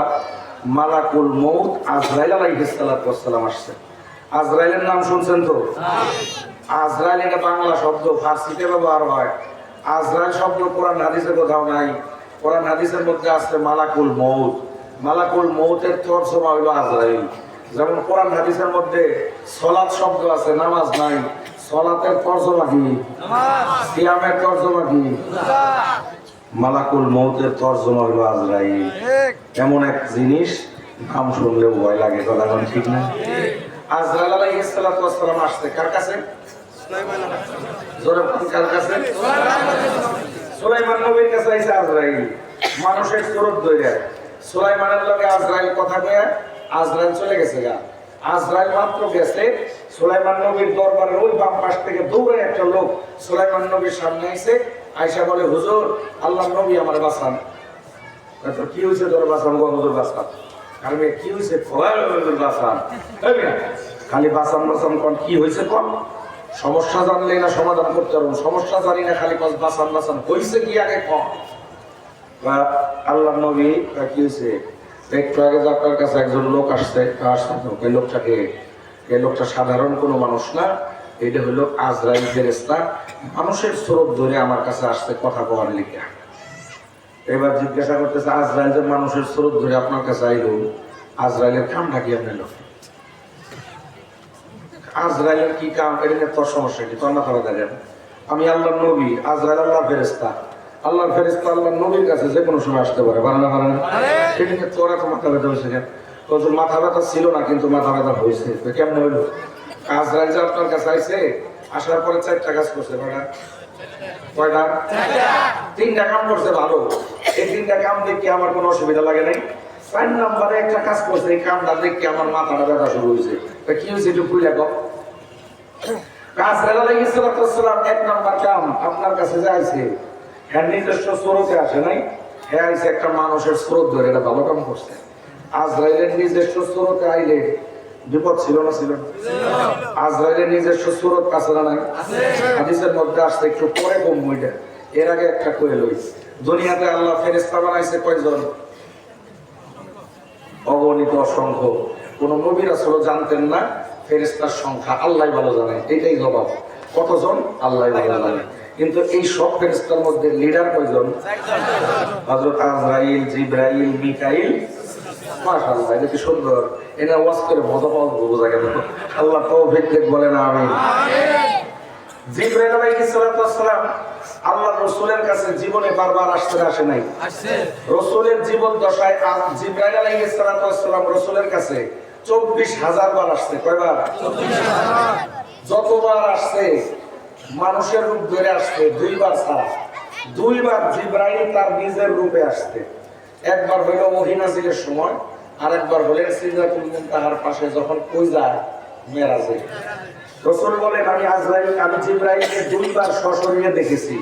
মালাকুল মউত আজরাইল আলাইহিস সালাতু ওয়াস সালাম আসছে। আজরাইলের নাম শুনছেন তো? আজরাইল এটা বাংলা শব্দ, ফার্সিতে ব্যবহার হয়। আজরাইল শব্দ কোরআন হাদিসে কোথাও নাই। কোরআন হাদিসের মধ্যে আছে মালাকুল মউত। মালাকুল মউতের তরজমা হইল আজরাইল। যেমন কোরআন হাদিসের মধ্যে সলাত শব্দ আছে, নামাজ নাই। সলাতের তরজমা কি? সিয়ামের তরজমা কি? মালাকুল মউতের তরজমা হইল আজরাইল। এমন এক জিনিস, নাম শুনলেও ভয় লাগে। কথা কোন ঠিক না? আজরাইল আলাইহিস সালাতু ওয়াস সালাম আসছে কার কাছে? জোরে বলেন, কার কাছে? সুলাইমান নবীর কাছে আইছে আজরাইল, মানুষের সুরত ধরে। সুলাইমানের লগে আজরাইল কথা কয়ে আজরাইল চলে গেছে গা। আজরাইল মাত্র গেছে, সুলাইমান নবীর দরবারের ওই বাম পাশ থেকে দৌড়ে একটা লোক সুলাইমান নবীর সামনে আইছে। আয়েশা বলে, হুজুর, আল্লাহর নবী আমার বাঁচান। তো কি হয়েছে তোর বাঁচান গো? হুজুর বাঁচান। আর মেয়ে কি হয়েছে? বাঁচান। খালি বাঁচান বাঁচান কোন, কি হয়েছে কোন? সমস্যা জানলে না সমাধান করতে পারবো, সমস্যা জানি না খালি বাঁচান বাঁচান, হয়েছে কি আগে কম। আল্লাহর নবী কি হয়েছে? একটু আগে আপনার কাছে একজন লোক আসছে, এই লোকটাকে, এই লোকটা সাধারণ কোনো মানুষ না, এটা হলো আজরাইল ফেরেশতা। মানুষের স্রোত ধরে আমার কাছে আসছে কথা কওয়ার লিখা। এবার জিজ্ঞাসা করতেছে, আজরাইল যে মানুষের স্রোত ধরে আপনার কাছে আইল, আজরাইলের কামটা কি? আপনি লোক আজরাইলের কি কাম? এটা নিয়ে তোর সমস্যা কি? তোর মাথা ব্যথা কেন? আমি আল্লাহর নবী, আজরাইল আল্লাহর ফেরেশতা। আল্লাহর ফেরেশতা আল্লাহর নবীর কাছে যে কোনো সময় আসতে পারে, পারে না? পারে না? সেটা নিয়ে তোর এত মাথা ব্যথা হয়েছে কেন? তোর মাথা ব্যথা ছিল না, কিন্তু মাথা ব্যথা হয়েছে। কেমন হইলো? আজরাইল যে আপনার কাছে আইছে, আসার পরে 4টা কাজ করছে। কয়টা? 3টা কাম করছে। ভালো, এই 3টা কাম দেখে আমার কোনো অসুবিধা লাগে নাই। 4 নম্বরে একটা কাজ করছে, এই কামটা দেখে আমার মাথাটা ব্যথা শুরু হয়েছে। কি হয়েছে একটু খুলে কও। আজরাইল আলাইহিস সালাতু ওয়াস সালাম 1 নম্বর কাম আপনার কাছে যাইছে, হ্যাঁ নিজস্ব স্রোতে আসে নাই, হ্যাঁ আইছে একটা মানুষের স্রোত ধরে। এটা ভালো কাম করছে। আজরাইলের নিজস্ব স্রোতে আইলে বিপদ ছিল না? ছিল। আজরাইলের নিজস্ব স্রোত আছে না নাই? হাদিসের মধ্যে আসছে, একটু পরে কম ওইটা, এর আগে একটা কয়ে লই। দুনিয়াতে আল্লাহ ফেরেশতা বানাইছে কয়জন? অগণিত, অসংখ্য। কোন নবী রাসূল জানতেন না ফেরেশতার সংখ্যা, আল্লাহই ভালো জানে। এটাই জবাব। কতজন? আল্লাহই ভালো জানে। কিন্তু এই সব ফেরেশতার মধ্যে লিডার কয়জন? হযরত আজরাইল, জিবরাইল, মিকাইল। মাশাআল্লাহ, এটা কি সুন্দর। এনা ওয়াজ করে মজা পাওয়া বোঝা গেল। আল্লাহ তৌফিক দেখ, বলেন আমিন। জিবরাইল আলাইহিস সালাতু ওয়াস সালাম আল্লাহর রাসূলের কাছে জীবনে বারবার আসে নাই? আসছে। রাসূলের জীবন দশায় জিবরাইল আলাইহিস সালাতু ওয়াস সালাম রাসূলের কাছে 24,000 বার আসছে। কয়বার? 24,000। যতবার আসছে মানুষের রূপ ধরে আসছে, 2বার ছাড়া। দুইবার জিব্রাইল তার নিজের রূপে আসছে। একবার হইল ওহী নাযিলের সময়, আর একবার হলেন সিদরাতুল মুনতাহার পাশে যখন কই যায় মেরাজে। রাসূল বলেন আমি জিব্রাইলকে দুইবার সশরীরে দেখেছি।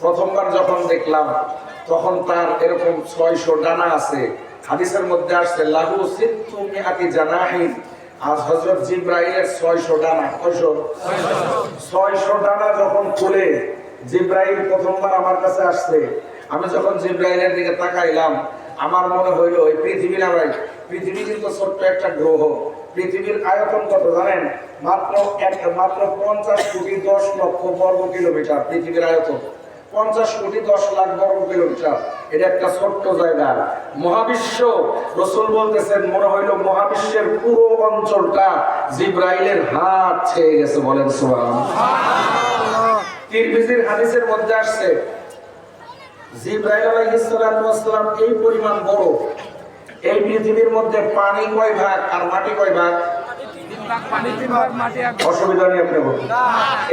প্রথমবার যখন দেখলাম তখন তার এরকম 600 ডানা আছে। হাদিসের মধ্যে আসছে লাহু সিত্তু মিআতি জানাহিন। আজ হযরত জিব্রাইলের 600 ডানা। 600 ডানা যখন খুলে জিব্রাইল প্রথমবার আমার কাছে আসছে, আমি যখন জিব্রাইলের দিকে তাকাইলাম আমার মনে হইল ওই পৃথিবী না ভাই, পৃথিবী কিন্তু ছোট্ট একটা গ্রহ। পৃথিবীর আয়তন কত জানেন? মাত্র 50 কোটি 10 লক্ষ বর্গ কিলোমিটার পৃথিবীর আয়তন। 50 কোটি 10 লাখ বর্গ কিলোমিটার, এটা একটা ছোট্ট জায়গা। মহাবিশ্ব, রাসূল বলতেছেন মনে হইল মহাবিশ্বের পুরো অঞ্চলটা জিব্রাইলের হাত ছেয়ে গেছে। বলেন সুবহানাল্লাহ। তিরমিজির হাদিসের মধ্যে আসছে জিব্রাইল আলাইহিস সালাম এই পরিমাণ বড়, এই পৃথিবীর মধ্যে পানি কয় ভাগ আর মাটি কয় ভাগ? অসুবিধা নেই আপনি বলুন।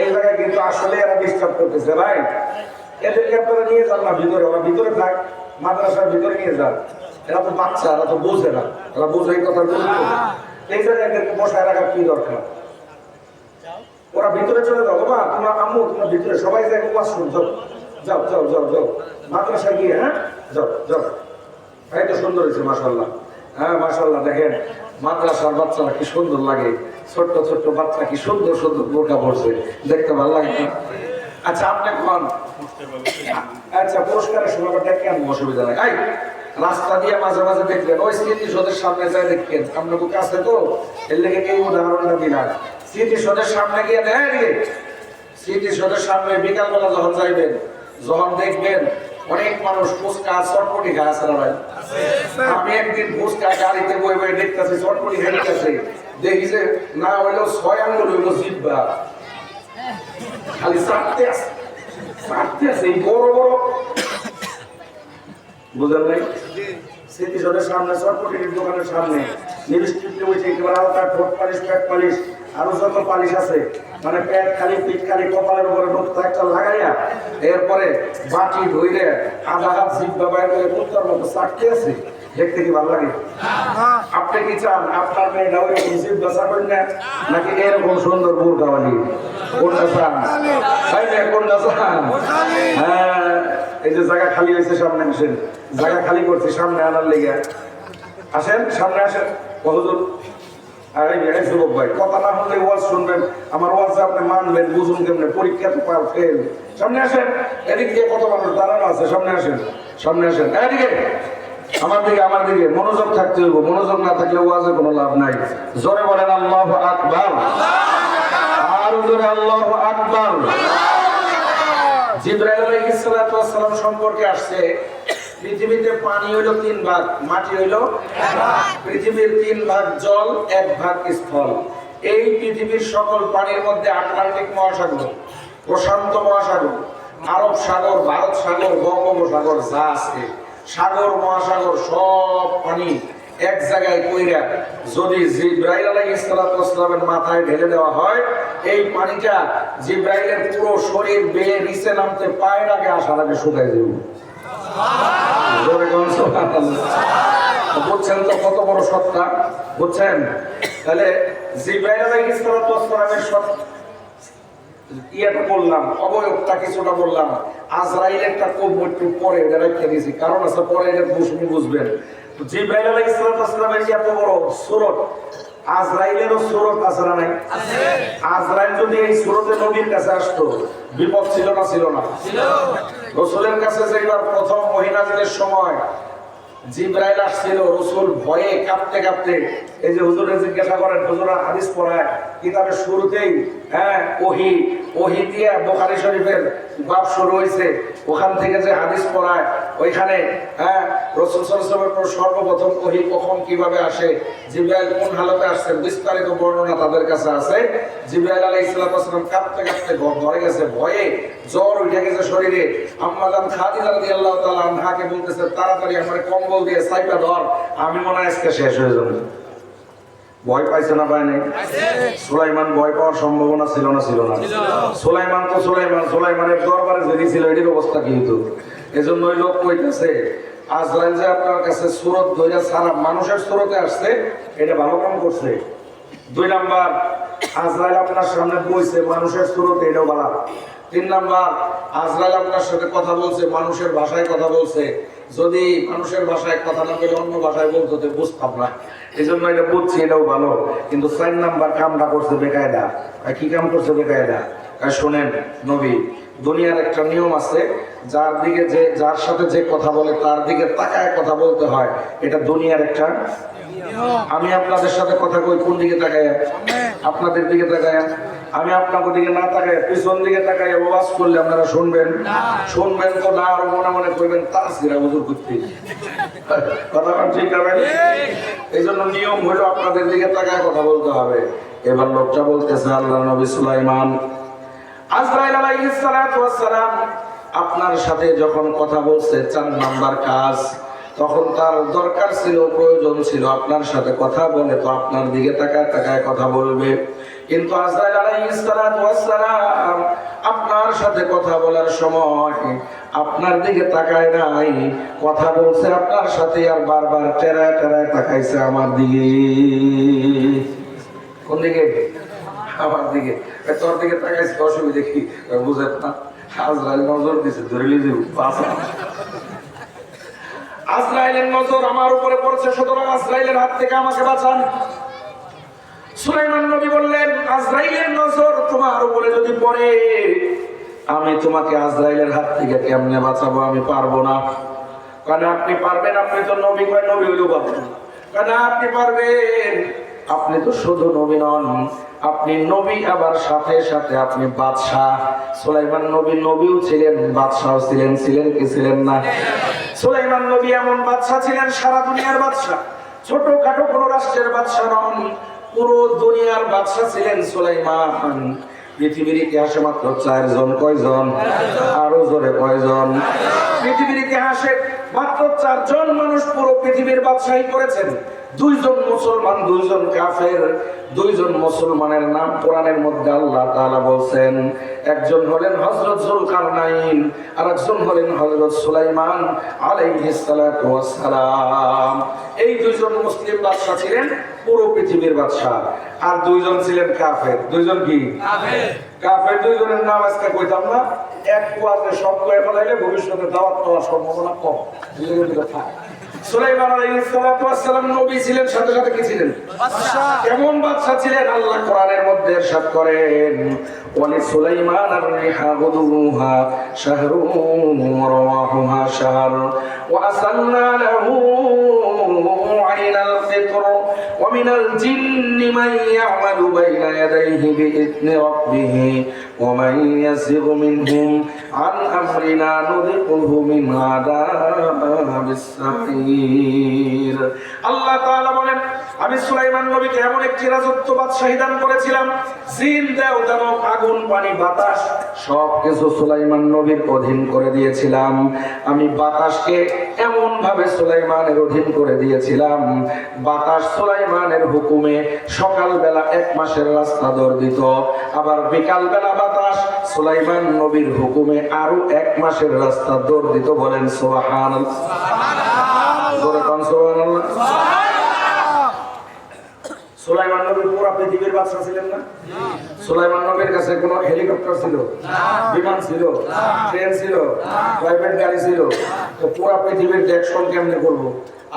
এই জায়গায় কিন্তু আসলে এরা ডিস্টার্ব করতেছে ভাই। এদেরকে আপনারা নিয়ে যান না ভিতরে, ওরা ভিতরে থাক, মাদ্রাসার ভিতরে নিয়ে যান। এরা তো বাচ্চা, এরা তো বোঝে না, এরা বোঝে এই কথা গুরুত্ব। এই জায়গায় এদেরকে বসায় রাখার কি দরকার? ওরা ভিতরে চলে যাও। বাবা তোমরা আম্মু তোমরা ভিতরে সবাই যায় ওয়াজ শুনছো, যাও যাও যাও যাও মাদ্রাসা গিয়ে, হ্যাঁ যাও যাও। এই তো সুন্দর হয়েছে মাশাআল্লাহ। হ্যাঁ মাশাআল্লাহ, দেখেন মাদ্রাসার বাচ্চারা কি সুন্দর লাগে, ছোট্ট ছোট্ট বাচ্চা কি সুন্দর সুন্দর বোরকা পড়ছে, দেখতে ভালো লাগে। আচ্ছা আপনি কোন আচ্ছা পুরস্কারের সময় দেখেন, অসুবিধা নাই। এই রাস্তা দিয়ে মাঝে মাঝে দেখলেন ওই স্মৃতিসৌধের সামনে যায় দেখেন, আপনার কাছে তো এর লেগে এই উদাহরণটা দিলাম। স্মৃতিসৌধের সামনে গিয়ে দেয় স্মৃতিসৌধের সামনে বিকালবেলা যখন যাইবেন, যখন দেখবেন অনেক মানুষ ফুচকা চটপটি খায় আছে না ভাই? আমি একদিন ফুচকা গাড়িতে বই বই দেখতেছি চটপটি খাইতেছে, দেখি যে না হইলেও 6 আঙ্গুল হইল জিহ্বা, খালি চাটতে আছে এই বড় বড়, বুঝলেন নাই? স্মৃতিসৌধের সামনে চটপটির দোকানের সামনে লিপস্টিক বসে একেবারে হালকা ঠোঁট পালিশ পেট পালিশ আরো যত পালিশ আছে, মানে পেট খালি পিঠ খালি কপালের উপরে নোকটা একটা লাগাইয়া এরপরে বাটি ধুইলে আধা হাত জিহ্বা বাইর করে কুত্তার মতো চাটতে আছে, দেখতে কি ভালো লাগে? আপনি কি চান আপনার মেয়েটা ওই জিহ্বা চাটবেন না, নাকি এরকম সুন্দর বোরকাওয়ালি? কোনটা চান ভাই? কোনটা চান? হ্যাঁ এই যে জায়গা খালি হয়েছে সামনে আসেন, জায়গা খালি করছি সামনে আনার লেগে আসেন, সামনে আসেন। হুজুর আরে যুবক ভাই, কথা না হলে ওয়াজ শুনবেন, আমার ওয়াজে আপনি মানবেন, বুঝুন কেমনে, পরীক্ষা তো পার ফেল। সামনে আসেন, এদিক দিয়ে কত মানুষ দাঁড়ানো আছে, সামনে আসেন, সামনে আসেন, এদিকে আমার দিকে মনোযোগ থাকতে হইব, মনোযোগ না থাকলে ওয়াজে কোনো লাভ নাই। জোরে বলেন আল্লাহু আকবার, আর জোরে আল্লাহু আকবার। জিবরাইল আলাইহিস সালাম সম্পর্কে আসছে পৃথিবীতে পানি হইল 3 ভাগ, মাটি হইল 1 ভাগ, পৃথিবীর 3 ভাগ জল 1 ভাগ স্থল। এই পৃথিবীর সকল পানির মধ্যে আটলান্টিক মহাসাগর, প্রশান্ত মহাসাগর, আরব সাগর, ভারত সাগর, বঙ্গোপসাগর যা আছে সাগর মহাসাগর সব পানি এক জায়গায় কইরা যদি জিবরাইল আলাইহিস সালামের মাথায় ঢেলে দেওয়া হয়, এই পানিটা জিবরাইলের পুরো শরীর বেয়ে নিচে নামতে পায়ের আগে আসার আগে শুকায় যাবে। বুঝছেন তো কত বড় সত্তা? বুঝছেন? তাহলে জিবরাইল আলাইহিস সালামের ইয়েটা বললাম, অবয়বটা কিছুটা বললাম, আজরাইল একটা খুব একটু পরে রেখে দিয়েছি, কারণ আছে পরে এটা বুঝবেন। জিবরাইল আলাইহিস সালামের এত বড় সূরত, আজরাইলেরও সূরত আছে না নাই? আজরাইল যদি এই সূরতে নবীর কাছে আসতো, বিপদ ছিল না? ছিল না? রাসূলের কাছে যেবার প্রথম ওহী নাযিলের সময় জিবরাইল আসছিল, রাসূল ভয়ে কাঁপতে কাঁপতে এই যে হুজুরে জিজ্ঞাসা করেন, হুজুরা হাদিস পড়ায় কিতাবের শুরুতেই, হ্যাঁ ওহী দিয়ে বুখারী শরীফের বাব শুরু হয়েছে, ওখান থেকে যে হাদিস পড়ায় ওইখানে হ্যাঁ রাসূল সাল্লাল্লাহু আলাইহি ওয়াসাল্লাম সর্বপ্রথম ওহী কখন কিভাবে আসে, জিবরাইল কোন হালতে আসছে, বিস্তারিত বর্ণনা তাদের কাছে আছে। জিবরাইল আলাইহিস সালাম কাঁপতে কাঁপতে ঘরে গেছে, ভয়ে জ্বর উঠে গেছে শরীরে। আম্মা জান খাদিজা রাদিয়াল্লাহু তাআলা আনহাকে বলতেছে, তাড়াতাড়ি আমার কম্বল দিয়ে চাইপা ধর, আমি মনে হয় আজকে শেষ হয়ে যাবে। ভয় পাইছে না পায় নাই? সুলাইমান ভয় পাওয়ার সম্ভাবনা ছিল না? ছিল না? সুলাইমান তো সুলাইমানের দরবারে যদি ছিল এটির অবস্থা কি হতো? এজন্য ওই লোক কইতেছে আজরাইল যে আপনার কাছে সুরত ধইরা সারা মানুষের সুরতে আসছে, এটা ভালো কাম করছে। 2 নাম্বার, আজরাইল আপনার সামনে বইছে মানুষের সুরতে, এটাও ভালো। 3 নাম্বার, আজরাইল আপনার সাথে কথা বলছে মানুষের ভাষায় কথা বলছে, যদি মানুষের ভাষায় কথা না বলে অন্য ভাষায় বলতো তো বুঝতাম না, এই জন্য এটা বুঝছি, এটাও ভালো। কিন্তু 4 নাম্বার কামটা করছে বেকায়দা। কি কাম করছে বেকায়দা? শোনেন নবী, দুনিয়ার একটা নিয়ম আছে, যার সাথে যে কথা বলে তার দিকে তাকায় কথা বলতে হয়, এটা দুনিয়ার একটা। আমি আপনাদের সাথে কথা কই কোন দিকে তাকায়? আপনাদের দিকে তাকায়। আমি আপনাদের দিকে না তাকায় পিছন দিকে তাকায় ওয়াজ করলে আপনারা শুনবেন তো না, আর মনে মনে করবেন তাসগিরা হুজুর করতে। কথা ঠিক হবে? এই জন্য নিয়ম হলো আপনাদের দিকে তাকায় কথা বলতে হবে। এবার লোকটা বলতেছে, আল্লাহর নবী সুলাইমান, আজরাইল আলাইহিস সালাতু ওয়াস সালাম আপনার সাথে যখন কথা বলছে 4 নাম্বার কাজ, তখন তার দরকার ছিল, প্রয়োজন ছিল আপনার সাথে কথা বলে, তো আপনার দিকে তাকায় তাকায় কথা বলবে। কিন্তু আজরাইল আলাইহিস সালাতু ওয়াস সালাম আপনার সাথে কথা বলার সময় আপনার দিকে তাকায় নাই, কথা বলছে আপনার সাথে, আর বারবার টেরায় টেরায় তাকাইছে আমার দিকে। কোন দিকে? আমার দিকে। তোর দিকে তাকাইছে, অসুবিধা কি? বুঝেন না, আজরাইল নজর দিছে, ধরে লিজে বাঁচা। আজরাইলের নজর আমার উপরে পড়ছে, সুতরাং আজরাইলের হাত থেকে আমাকে বাঁচান। সুলাইমান নবী বললেন, আজরাইলের নজর তোমার উপরে যদি পড়ে, আমি তোমাকে আজরাইলের হাত থেকে কেমনে বাঁচাবো? আমি পারবো না। কারণ আপনি পারবেন, আপনি তো নবী, কয় নবী হইলেও পারবেন। কারণ আপনি পারবেন, আপনি তো শুধু নবী নন, আপনি নবী, আবার সাথে সাথে আপনি বাদশাহ। সুলাইমান নবী নবীও ছিলেন, বাদশাও ছিলেন। ছিলেন কি ছিলেন না? সুলাইমান নবী এমন বাদশাহ ছিলেন, সারা দুনিয়ার বাদশাহ, ছোটখাটো কোনো রাষ্ট্রের বাদশাহ নন, পুরো দুনিয়ার বাদশাহ ছিলেন সুলাইমান। পৃথিবীর ইতিহাসে মাত্র 4 জন, কয়জন? আরো জোরে কয়জন? পৃথিবীর ইতিহাসে মাত্র 4 জন মানুষ পুরো পৃথিবীর বাদশাহী করেছেন। 2 জন মুসলমান, 2 জন কাফের। 2 জন মুসলমানের নাম কোরআনের মধ্যে আল্লাহ তাআলা বলছেন, একজন হলেন হযরত যুলকারনাইন, আর একজন হলেন হযরত সুলাইমান আলাইহিস সালাতু ওয়াস সালাম। এই 2 জন মুসলিম বাদশা ছিলেন পুরো পৃথিবীর বাদশা, আর 2 জন ছিলেন কাফের। 2 জন কি? কাফের। 2 জনের নাম আজকে কইতাম না, এক ওয়াজে সব কয়ে ফেলাইলে ভবিষ্যতে দাওয়াত পাওয়ার সম্ভাবনা কম। সুলাইমান আলাইহিস সালাতু ওয়াস সালাম নবী ছিলেন, সাথে সাথে কি ছিলেন? বাদশা। কেমন বাদশা ছিলেন? আল্লাহ কোরআনের মধ্যে ইরশাদ করেন, ওয়ালি সুলাইমান আর-রিহা গুদুহা শাহরুন ওয়া রাওয়াহুহা শাহর ওয়া আসালনা লাহু আইনাল ফিতর ওয়া মিনাল জিন্নি মান ইয়া'মালু বাইনা ইয়াদাইহি বিইذনি রাব্বিহি ওয়া মান ইয়াসিগ মিনহুম আন আমরিনা নুযিকুহু মিন আযাবিস সাঈর। আল্লাহ তাআলা বলেন, আমি সুলাইমান নবীকে এমন একটি রাজত্ব বাদশাহী দান করেছিলাম, জিন, দেও, দানব, আগুন, পানি, বাতাস সবকিছু সুলাইমান নবীর অধীন করে দিয়েছিলাম। আমি বাতাসকে এমন ভাবে সুলাইমানের অধীন করে দিয়েছিলাম, বাতাস সুলাইমানের হুকুমে সকালবেলা 1 মাসের রাস্তা দৌড় দিত, আবার বিকালবেলা বাতাস সুলাইমান নবীর হুকুমে আরো 1 মাসের রাস্তা দৌড় দিত। বলেন সুবহানাল্লাহ। জোরে কোন সুবহানাল্লাহ। সুলাইমান নবী পুরো পৃথিবীর বাদশা ছিলেন না? সুলাইমান নবীর কাছে কোনো হেলিকপ্টার ছিল, বিমান ছিল, ট্রেন ছিল, প্রাইভেট গাড়ি ছিল, তো পুরো পৃথিবীর দেখশন কেমনে করবো?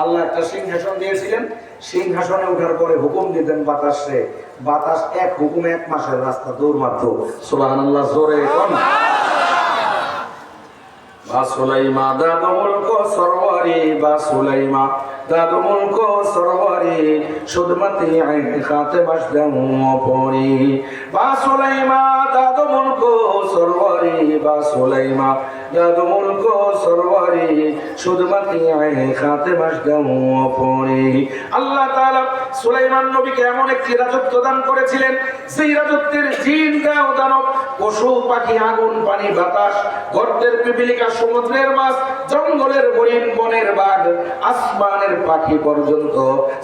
আল্লাহ একটা সিংহাসন দিয়েছিলেন, সিংহাসনে ওঠার পরে হুকুম দিতেন বাতাসে, বাতাস এক হুকুমে 1 মাসের রাস্তা দৌড় মারতো। সুবহানাল্লাহ। জোরে কোন। বা সুলাইমা দাদু মুলক সরওয়ারি, বা সুলাইমা দাদু মুলক সরওয়ারি, সুদমতি আইন খাতে বাসদাম পরি, বা সুলাইমা দাদু মুলকো সরওয়ারি বা সুলাইমা দাদু মুলকো সরওয়ারি সুদমাতি আয় খাতে মাসদাও পড়ি। আল্লাহ তাআলা সুলাইমান নবীকে এমন একটি রাজত্ব দান করেছিলেন, সেই রাজত্বের জিন গাও দানব পশু পাখি আগুন পানি বাতাস গর্তের পিপিলিকা সমুদ্রের মাছ জঙ্গলের হরিণ বনের বাঘ আসমানের পাখি পর্যন্ত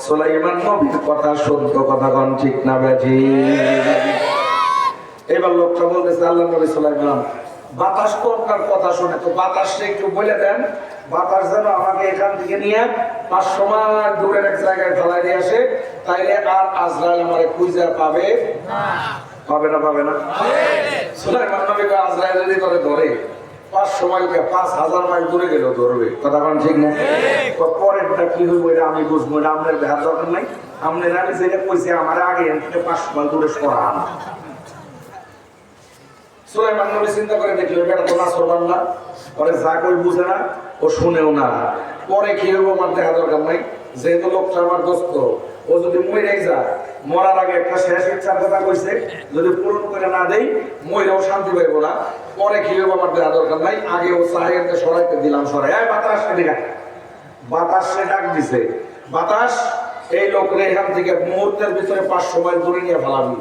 সুলাইমান নবীর কথা সত্য কথা কোন ঠিক না বেঠি? এবার লোকটা বলতেছে আল্লাহ নবী সুলাইমান, বাতাস তো আপনার কথা শুনে, তো বাতাসটা একটু বলে দেন, বাতাস যেন আমাকে এখান থেকে নিয়ে 500 মাইল দূরের এক জায়গায় ফেলাই দিয়ে আসে, তাইলে আর আজরাইল আমারে খুঁজে পাবে না। পাবে না? পাবে না? সুলাইমান নবী কয় আজরাইল যদি করে ধরে 500 মাইলকে 5000 মাইল দূরে গেলেও ধরবে, কথা কোন ঠিক না? পরেরটা কি হইব এটা আমি বুঝবো, এটা আপনার দেখার দরকার নাই। আপনার আমি যেটা কইছি আমার আগে 500 মাইল দূরে সরান। সুলাইমান নবী চিন্তা করে দেখলো এটা তো নাছরবান না, পরে যা কই বুঝে না, ও শুনেও না, পরে কি হইব আমার দেখা দরকার নাই। যেহেতু লোকটা আমার দোস্ত, ও যদি মরে যায়, মরার আগে একটা শেষ ইচ্ছার কথা কইছে, যদি পূরণ করে না দেই মইরাও শান্তি পাইব না, পরে কি হইব আমার দেখা দরকার নাই। আগে ও সাহেবকে সরাইতে দিলাম, সরাই এই বাতাস এদিকে। বাতাস সে ডাক দিছে, বাতাস এই লোকরে এখান থেকে মুহূর্তের ভিতরে 500 মাইল দূরে নিয়ে ফেলাবি।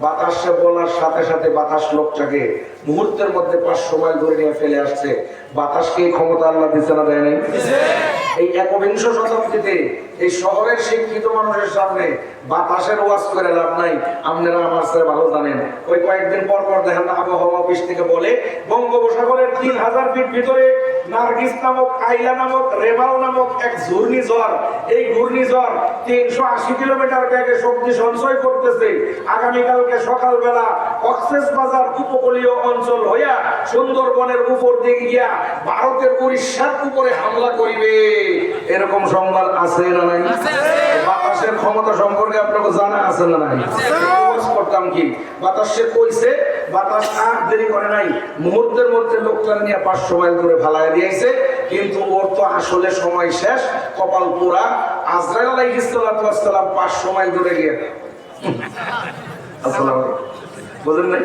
বাতাসে বলার সাথে সাথে বাতাস লোকটাকে মুহূর্তের মধ্যে 500 মাইল দূরে নিয়ে ফেলে আসছে। বাতাসকে এই ক্ষমতা আল্লাহ দিচ্ছে না, দেয় নাই? এই 21 শতাব্দীতে এই শহরের শিক্ষিত মানুষের সামনে বাতাসের ওয়াজ করে লাভ নাই, আপনারা আমার সাথে ভালো জানেন। ওই কয়েকদিন পর পর দেখেন আবহাওয়া অফিস থেকে বলে বঙ্গোপসাগরের 3000 ফিট ভিতরে নার্গিস নামক, আইলা নামক, রেবাল নামক এক ঘূর্ণিঝড়, এই ঘূর্ণিঝড় 380 কিলোমিটার বেগে শক্তি সঞ্চয় করতেছে। আগামীকালকে সকালবেলা কক্সবাজার উপকূলীয় অঞ্চল হইয়া সুন্দরবনের উপর দিকে গিয়া ভারতের উড়িষ্যার উপরে হামলা করিবে। এরকম সংবাদ আছে না নাই? বাতাসের ক্ষমতা সম্পর্কে আপনাকে জানা আছে না নাই? করতাম কি বাতাসে কইছে, বাতাস আর দেরি করে নাই, মুহূর্তের মধ্যে লোকটা নিয়ে 500 মাইল দূরে ফালায় দিয়েছে। কিন্তু ওর তো আসলে সময় শেষ, কপাল পোড়া। আজরাইল আলাইহিস সালাতু ওয়াস সালাম 500 মাইল দূরে গিয়ে আসসালামু আলাইকুম বুঝলেন না,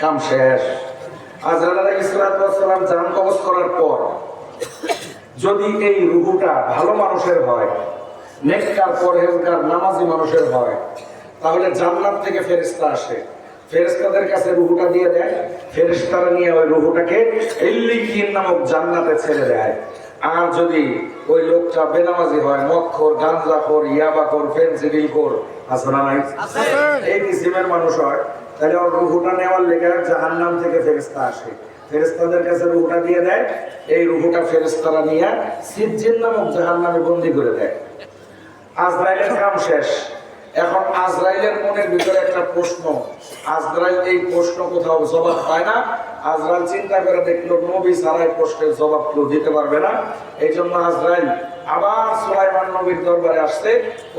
কাম শেষ। আজরাইল আলাইহিস সালাতু ওয়াস সালাম জান কবজ করার পর যদি এই রূহটা ভালো মানুষের হয়, নেককার পরহেজগার নামাজি মানুষের হয়, তাহলে জান্নাত থেকে ফেরেশতা আসে, ফেরেশতাদের কাছে রূহটা দিয়ে দেয়, ফেরেশতারা নিয়ে ওই রূহটাকে ইল্লিয়িন নামক জান্নাতে ছেড়ে দেয়। আর যদি ওই লোকটা বেনামাজি হয়, মদখোর, গাঞ্জাখোর, ইয়াবাখোর, ফেনসিডিলখোর, আছে না নাই? এই কিসিমের মানুষ হয়, তাহলে ওর রূহটা নেওয়ার লেগে জাহান্নাম থেকে ফেরেশতা আসে, ফেরেশতাদের কাছে রূহটা দিয়ে দেয়। এই রূহটা ফেরেশতারা নিয়ে সিজ্জিন নামক জাহান্নামে বন্দী করে দেয়। আজরাইলের কাম শেষ। এখন আজরাইলের মনের ভিতরে একটা প্রশ্ন, আজরাইল এই প্রশ্ন কোথাও জবাব পায় না। আজরাইল চিন্তা করে দেখলো নবী ছাড়াই প্রশ্নের জবাব কেউ দিতে পারবে না। এই জন্য আজরাইল আবার সুলাইমান নবীর দরবারে আসছে।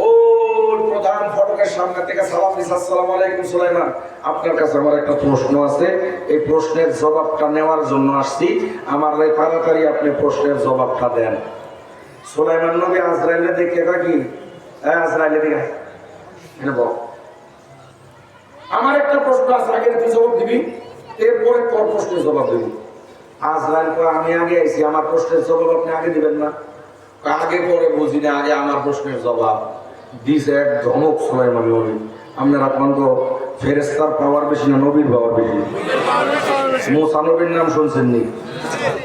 ওই প্রধান ফটকের সামনে থেকে সালাম দিছে, আসসালামু আলাইকুম সুলাইমান, আপনার কাছে আমার একটা প্রশ্ন আছে, এই প্রশ্নের জবাবটা নেওয়ার জন্য আসছি, আমার তাড়াতাড়ি আপনি প্রশ্নের জবাবটা দেন। সুলাইমান নবী আজরাইলে দেখে কি, আজরাইলে দেখে আমার একটা প্রশ্ন আছে, আগে তুই জবাব দিবি, এরপরে তোর প্রশ্নের জবাব দিবি। আজরাইল আমি আগে আইছি, আমার প্রশ্নের জবাব আপনি আগে দিবেন না? আগে পরে বুঝি না, আগে আমার প্রশ্নের জবাব দিছে এক ধমক সুলাইমান নবী। আপনারা কোন তো ফেরেশতার পাওয়ার বেশি না নবীর পাওয়ার বেশি? মুসা নবীর নাম শুনছেন নি?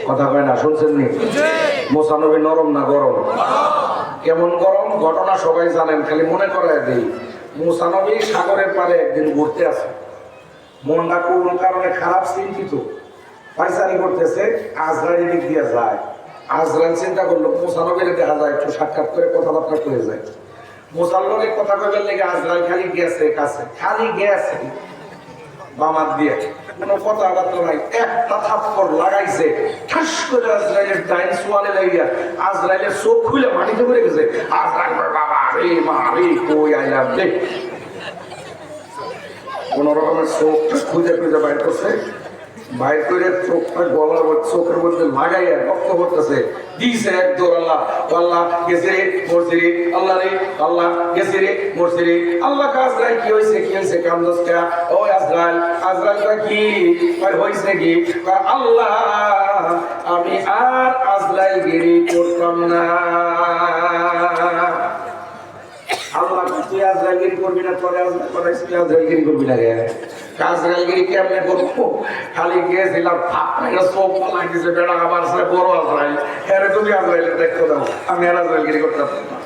কথা কয় না, শুনছেন নি? মুসা নবী নরম না গরম? কেমন গরম ঘটনা সবাই জানেন, খালি মনে করায় দেই। মুসা নবী সাগরের পারে একদিন ঘুরতে আসে, মনটা কোন কারণে খারাপ, চিন্তিত, পায়চারি করতেছে, আজরাইল দিক দিয়ে যায়। আজরাইল চিন্তা করলো মুসা নবীরে দেখা যায়, একটু সাক্ষাৎ করে কথাবার্তা করে যায়। মুসার লগে কথা কইবার লেগে আজরাইল খালি গেছে কাছে, খালি গেছে বামাত দিয়ে, কোনো কথাবার্তা নাই, একটা থাপ্পড় লাগাইছে, ঠাস করে আজরাইলের ডাইন সোয়ালে লাগিয়া আজরাইলের চোখ খুলে মাটিতে পড়ে গেছে। আজরাইল বাবা রে মা রে কই আইলাম রে, কোন রকমের চোখটা খুঁজে খুঁজে বাইর করছে, বাইর করে চোখটা গলার চোখের মধ্যে লাগাইয়া রক্ত করতেছে, দিছে এক দৌড়, আল্লাহ আল্লাহ গেছে রে মরছে রে, আল্লাহ রে আল্লাহ গেছে রে মরছে রে, আল্লাহ আজরাইল কি হয়েছে কি হয়েছে কান্দস কা, ও আজরাইল আজরাইল কি হয়েছে কি, আল্লাহ আমি আর আজরাইল গিরি করতাম না। আল্লাহ তুই আজরাইলগিরি করবি না, তোরে আজরাইলগিরি করবি না রে, আজরাইলগিরি কেমনে করবো, খালি গিয়েছিলাম চোখ লাগিয়েছে বেড়া আমার সাথে বড় আজরাইল, হ্যাঁ তুমি আজরাইল দেখতে দাও, আমি আর আজরাইলগিরি করতে পারতাম না।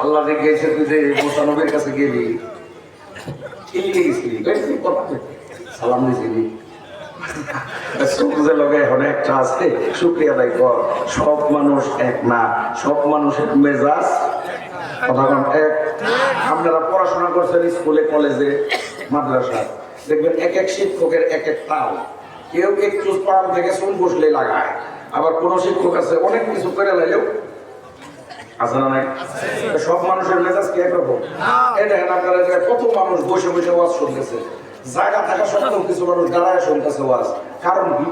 আল্লাহ যে গেছে তুই যে মুসা নবীর কাছে গেলি, চিলিয়ে গেছিলি, সালাম দিয়েছিলি, শুক্রিয়া আদায় কর। সব মানুষ এক না, সব মানুষের মেজাজ এক। আপনারা পড়াশোনা করছেন স্কুলে কলেজে মাদ্রাসায়, দেখবেন এক এক শিক্ষকের এক এক তাল, কেউ একটু পান থেকে চুল বসলে লাগায়, আবার কোন শিক্ষক আছে অনেক কিছু করে লাইলেও আছে না নাই। সব মানুষের মেজাজ কি একরকম? এটা আপনারা কত মানুষ বসে বসে ওয়াজ শুনতেছে, জায়গা থাকা সত্ত্বেও কিছু মানুষ দাঁড়ায় শুনতেছে ওয়াজ, কারণ কি?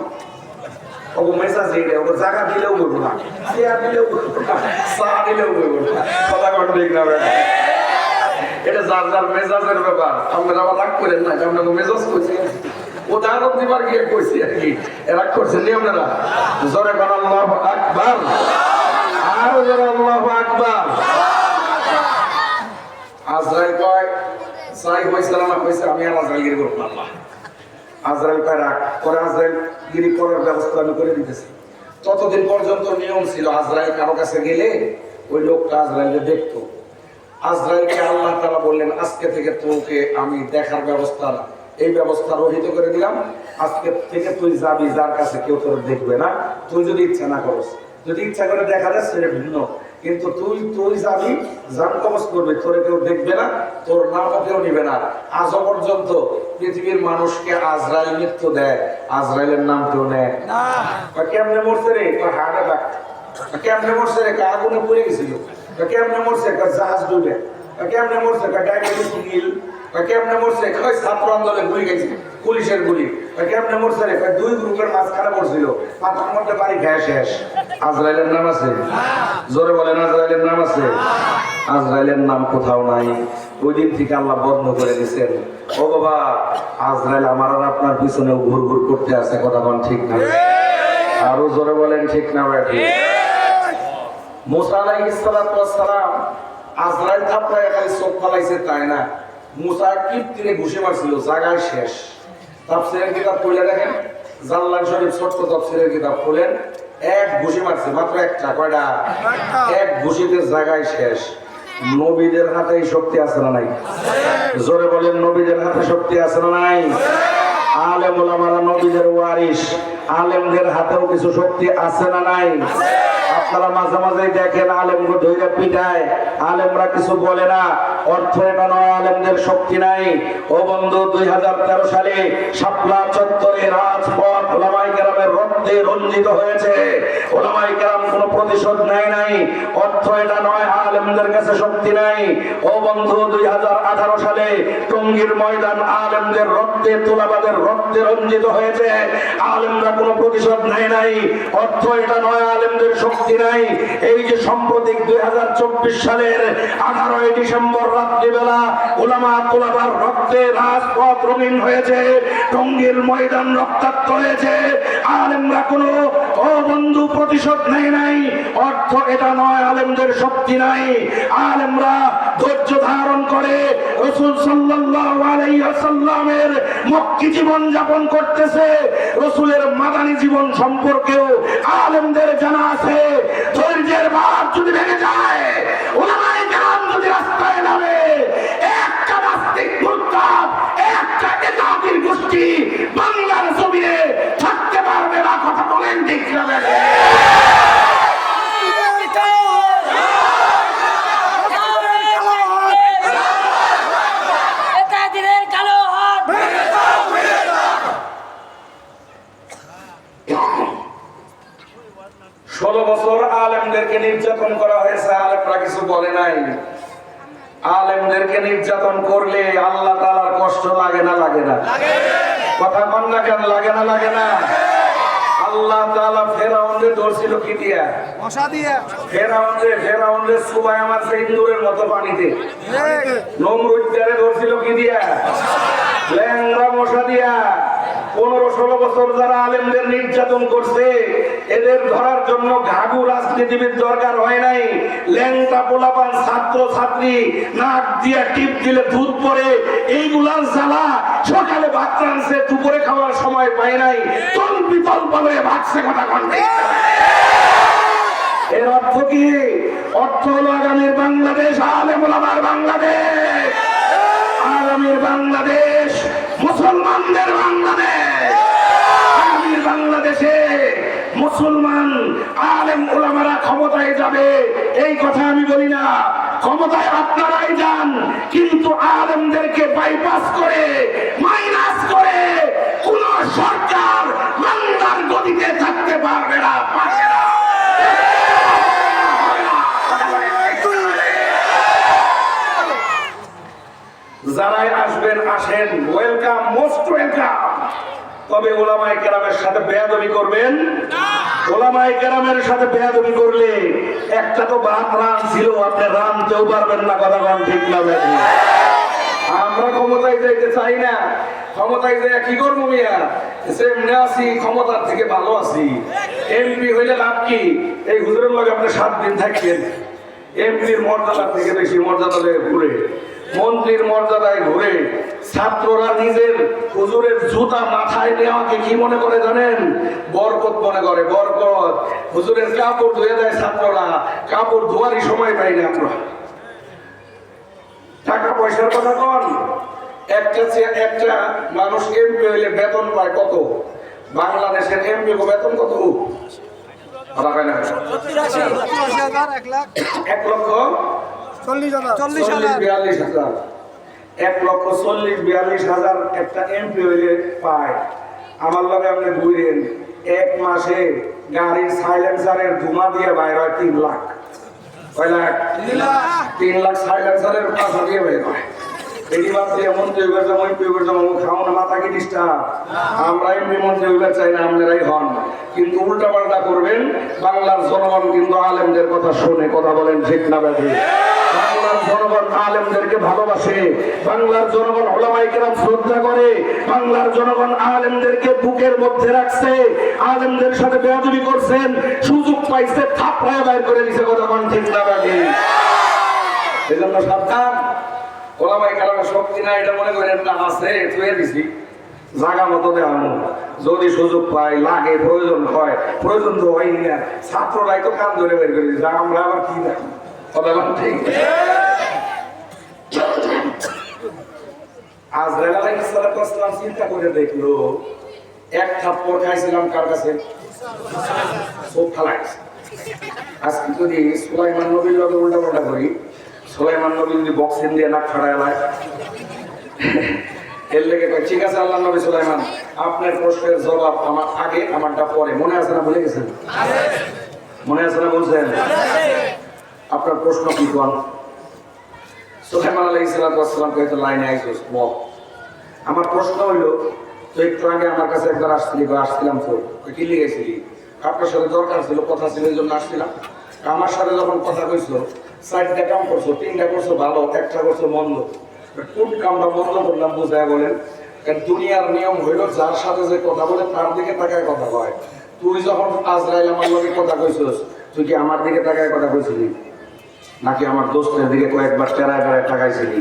ওকে মেজাজ দিয়ে ওকে জায়গা দিলেও বলবো না, চেয়ার দিলেও বলবো না, চা দিলেও বলবো না, কথা কথা ঠিক না। এটা যার যার মেজাজের ব্যাপার, আপনারা আবার রাগ করেন না, আপনাকে মেজাজ করছি উদাহরণ দিবার গিয়ে কইছি আর কি, রাগ করছেন নি আপনারা? জোরে কর আল্লাহু আকবার, আরো জোরে আল্লাহু আকবার। আজরাইল কয় সাই হইছে না হইছে, আমি আর আজরাইলগিরি করব না। আল্লাহ আজরাইল কয় রাখ করে, আজরাইলগিরি করার ব্যবস্থা আমি করে দিতেছি। ততদিন পর্যন্ত নিয়ম ছিল আজরাইল কারো কাছে গেলে ওই লোকটা আজরাইলকে দেখতো। আজরাইলকে আল্লাহ তাআলা বললেন আজকে থেকে তোকে আমি দেখার ব্যবস্থা, এই ব্যবস্থা রহিত করে দিলাম, আজকে থেকে তুই যাবি যার কাছে কেউ তোর দেখবে না, তুই যদি ইচ্ছা না করস, যদি ইচ্ছা করে দেখা যায় সেটা ভিন্ন, কিন্তু তুই যাবি জান কবজ করবি, তোরে কেউ দেখবে না, তোর নামও কেউ নিবে না। আজও পর্যন্ত পৃথিবীর মানুষকে আজরাইল মৃত্যু দেয়, আজরাইলের নাম কেউ নেয় না। কেমনে মরছে রে? Heart attack. কেমনে মরছে রে? আগুনে পুড়ে গেছিল। কেমনে মরছে? জাহাজ ডুবে। কেমনে মরছে? ডায়াবেটিস নীল। কেমনে মরছে? ছাত্র আন্দোলনে গুলি গেছে, পুলিশের গুলি। কেমনে মরছে রে? দুই গ্রুপের মাঝখানে পড়ছিল, মাথার মধ্যে বাড়ি খেয়ে শেষ। আজরাইলের নাম আছে? জোরে বলেন আজরাইলের নাম আছে? আজরাইলের নাম কোথাও নাই। ওই দিন থেকে আল্লাহ বন্ধ করে দিয়েছেন। ও বাবা, আজরাইল আমার আর আপনার পিছনে ঘুর ঘুর করতে আছে, কথা বল ঠিক না? আরো জোরে বলেন ঠিক না? মুসা আলাইহিস সালাতু ওয়াস সালাম আজরাইল থাপড়ায় খালি চোখ ফালাইছে তাই না, মুসা কিপ্তিরে ঘুষে মারছিল, জায়গায় শেষ। তাফসীরের কিতাব পড়লে দেখেন, জাল্লাল শরীফ ছোট্ট তাফসীরের কিতাব পড়লেন, এক ঘুষি মারছে, মাত্র একটা, কয়টা? এক ঘুষিতে জায়গায় শেষ। নবীদের হাতে এই শক্তি আছে না নাই? জোরে বলেন নবীদের হাতে শক্তি আছে না নাই? আলেম ওলামারা নবীদের ওয়ারিস, আলেমদের হাতেও কিছু শক্তি আছে না নাই? আপনারা মাঝে মাঝে দেখেন আলেমকে ধৈর্য পিটায়, আলেমরা কিছু বলে না, অর্থ এটা নয় আলেমদের শক্তি নাই। ও বন্ধু, 2013 সালে শাপলা চত্বরে রাজপথ ওলামায়ে কেরামের রক্তে রঞ্জিত হয়েছে, ওলামায়ে কেরাম কোনো প্রতিশোধ নেয় নাই। অর্থ এটা নয় আলেমদের কাছে শক্তি নাই। ও বন্ধু, 2018 সালে টঙ্গীর ময়দান আলেমদের রক্তে, তোলাবাদের রক্তে রঞ্জিত হয়েছে, আলেমরা কোনো প্রতিশোধ নেয় নাই। অর্থ এটা নয় আলেমদের শক্তি নাই। এই যে সাম্প্রতিক 2024 সালের 18 ডিসেম্বর রাত্রিবেলা ওলামা তোলাবার রক্তে রাজপথ রঙিন হয়েছে, টঙ্গীর ময়দান রক্তাক্ত হয়েছে, আলেমরা কোনো ও বন্ধু প্রতিশোধ নেয় নাই। অর্থ এটা নয় আলেমদের শক্তি নাই। আলেমরা ধৈর্য ধারণ করে রাসূল সাল্লাল্লাহু আলাইহি ওয়াসাল্লামের মক্কি জীবন যাপন করতেছে। রাসূলের মাদানী জীবন সম্পর্কেও আলেমদের জানা আছে। ধৈর্যের বাঁধ যদি ভেঙে যায়, ওলামায়ে কেরাম যদি রাস্তায় নামে, একটা নাস্তিক মুরতাদ, একটা এতাতির গোষ্ঠী বাংলার জমিনে থাকতে পারবে না, কথা বলেন ঠিক না? ষোলো বছর আলেমদেরকে নির্যাতন করা হয়েছে, আলেমরা কিছু বলে নাই। আলেমদেরকে নির্যাতন করলে আল্লাহ তাআলার কষ্ট লাগে না? লাগে না? কথা কন না কেন? লাগে না? লাগে না? আল্লাহ তাআলা ফেরাউনকে ধরছিল কি দিয়া? মশা দিয়ে। ফেরাউনকে সুবাই আমার ইন্দুরের মতো পানিতে। নমরুদকে ধরছিল কি দিয়া? ল্যাংড়া মশা দিয়া। 15-16 বছর যারা আলেমদের নির্যাতন করছে, এদের ধরার জন্য ঘাঘু রাজনীতিবিদ দরকার হয় নাই। ল্যাংটা পোলাপান ছাত্র ছাত্রী নাক দিয়ে টিপ দিলে দুধ পড়ে, এইগুলার জ্বালা। সকালে ভাত রাঁধছে, দুপুরে খাওয়ার সময় পায় নাই, তল বিতল বলে ভাগছে। কথা কন্যা এর অর্থ কি? অর্থ হলো আগামীর বাংলাদেশ আলেম ওলামার বাংলাদেশ, আগামীর বাংলাদেশ মুসলমানদের বাংলাদেশ। আগামীর বাংলাদেশে মুসলমান আলেম ওলামারা ক্ষমতায় যাবে, এই কথা আমি বলি না। ক্ষমতায় আপনারাই যান, কিন্তু আলেমদেরকে বাইপাস করে, মাইনাস করে কোন সরকার বাংলার গদিতে থাকতে পারবে না, পারবে না। যারাই আসবেন আসেন, ওয়েলকাম, মোস্ট ওয়েলকাম। তবে ওলামায়ে কেরামের সাথে বেয়াদবি করবেন না। ওলামায়ে কেরামের সাথে বেয়াদবি করলে একটা তো ভাত রান ছিল, আপনি রানতেও পারবেন না। কথা বলেন ঠিক না? আমরা ক্ষমতায় যাইতে চাই না। ক্ষমতায় যাই কি করবো মিয়া? সেমনে আছি, ক্ষমতার থেকে ভালো আছি। এমপি হইলে লাভ কি? এই হুজুরের লগে আপনি 7 দিন থাকবেন, এমপির মর্যাদা থেকে বেশি মর্যাদা দিয়ে ঘুরে, মন্ত্রীর মর্যাদায় ঘুরে। ছাত্ররা নিজের হুজুরের জুতা মাথায় নেওয়াকে কি মনে করে জানেন? বরকত মনে করে, বরকত। হুজুরের কাপড় ধুয়ে দেয় ছাত্ররা, কাপড় ধোয়ারই সময় পাই না আমরা। টাকা পয়সার কথা কন। একটা মানুষ এমপি হইলে বেতন পায় কত? বাংলাদেশের এমপি বেতন কত? 1 লাখ 1 লক্ষ 40,000 1,40,42,000 একটা এমপি হইলে পায়। আমার লগে আপনি ঘুরেন, 1 মাসে গাড়ির সাইলেন্সারের ধুমা দিয়ে বাইর হয় 3 লাখ। কয় লাখ? 3 লাখ সাইলেন্সারের পাশা দিয়ে বাইর হয়। এটি ভাবছি মন্ত্রী হইবার যাবো, এমপি হইবার যাবো, খাও না মাথা কি ডিস্টার্ব? আমরা এমপি মন্ত্রী হইবার চাই না, আপনারাই হন। কিন্তু উল্টা পাল্টা করবেন। বাংলার জনগণ কিন্তু আলেমদের কথা শুনে, কথা বলেন ঠিক না ব্যাধি? বাংলার জনগণ আলেমদেরকে ভালোবাসে, বাংলার জনগণ ওলামায়ে কেরাম শ্রদ্ধা করে, বাংলার জনগণ আলেমদেরকে বুকের মধ্যে রাখছে। আলেমদের সাথে বেয়াদবি করছেন, সুযোগ পাইছে থাপড়ায় বাইর করে দিছে। কথা বলেন ঠিক না ব্যাধি? এজন্য সাবধান। ওলামায়ে কেরামের শক্তি না এটা মনে করেন না, আছে থুয়ে দিছি, জায়গা মতো দেওয়া। যদি সুযোগ পাই, লাগে, প্রয়োজন হয়, প্রয়োজন তো হয়নি না, ছাত্ররাই তো কান ধরে বের করে দিচ্ছে, আমরা আবার কি দেখি? কথা বলেন ঠিক? আজরাইল আলাইহিস সালাম চিন্তা করে দেখলো, 1 থাপ্পড় খাইছিলাম কার কাছে? সব খালাইছে। আজকে যদি সুলাইমান নবীর লগে উল্টা পাল্টা করি, সুলাইমান নবী যদি বক্সিং দিয়ে নাক ফাটায় লায়, এর লেগে ঠিক আছে আল্লাহ নবী সুলাইমান, আপনার প্রশ্নের জবাব আমার আগে, আমারটা পরে। মনে আছে না? ভুলে গেছেন? মনে আছে না? বলছেন আপনার প্রশ্ন কি? কোন সুলাইমান আলাইহিস সালাম কইতে লাইনে আইছস বল। আমার প্রশ্ন হইল, তো একটু আগে আমার কাছে একবার আসছিলাম তো, কি লিখেছিলি? আপনার সাথে দরকার ছিল, কথা ছিল, এই জন্য আসছিলাম। আমার সাথে যখন কথা কইছো, 4টা কাম করছো, 3টা করছো ভালো, 1টা করছো মন্দ। কোন কামটা বন্ধ করলাম বুঝায় বলেন? দুনিয়ার নিয়ম হইল, যার সাথে যে কথা বলে তার দিকে তাকায় কথা কয়। তুই যখন আজরাইল আমার লগে কথা কইছস, তুই কি আমার দিকে তাকায় কথা কইছিলি, নাকি আমার দোস্তের দিকে কয়েকবার টেরায় বেড়ায় তাকাইছিলি?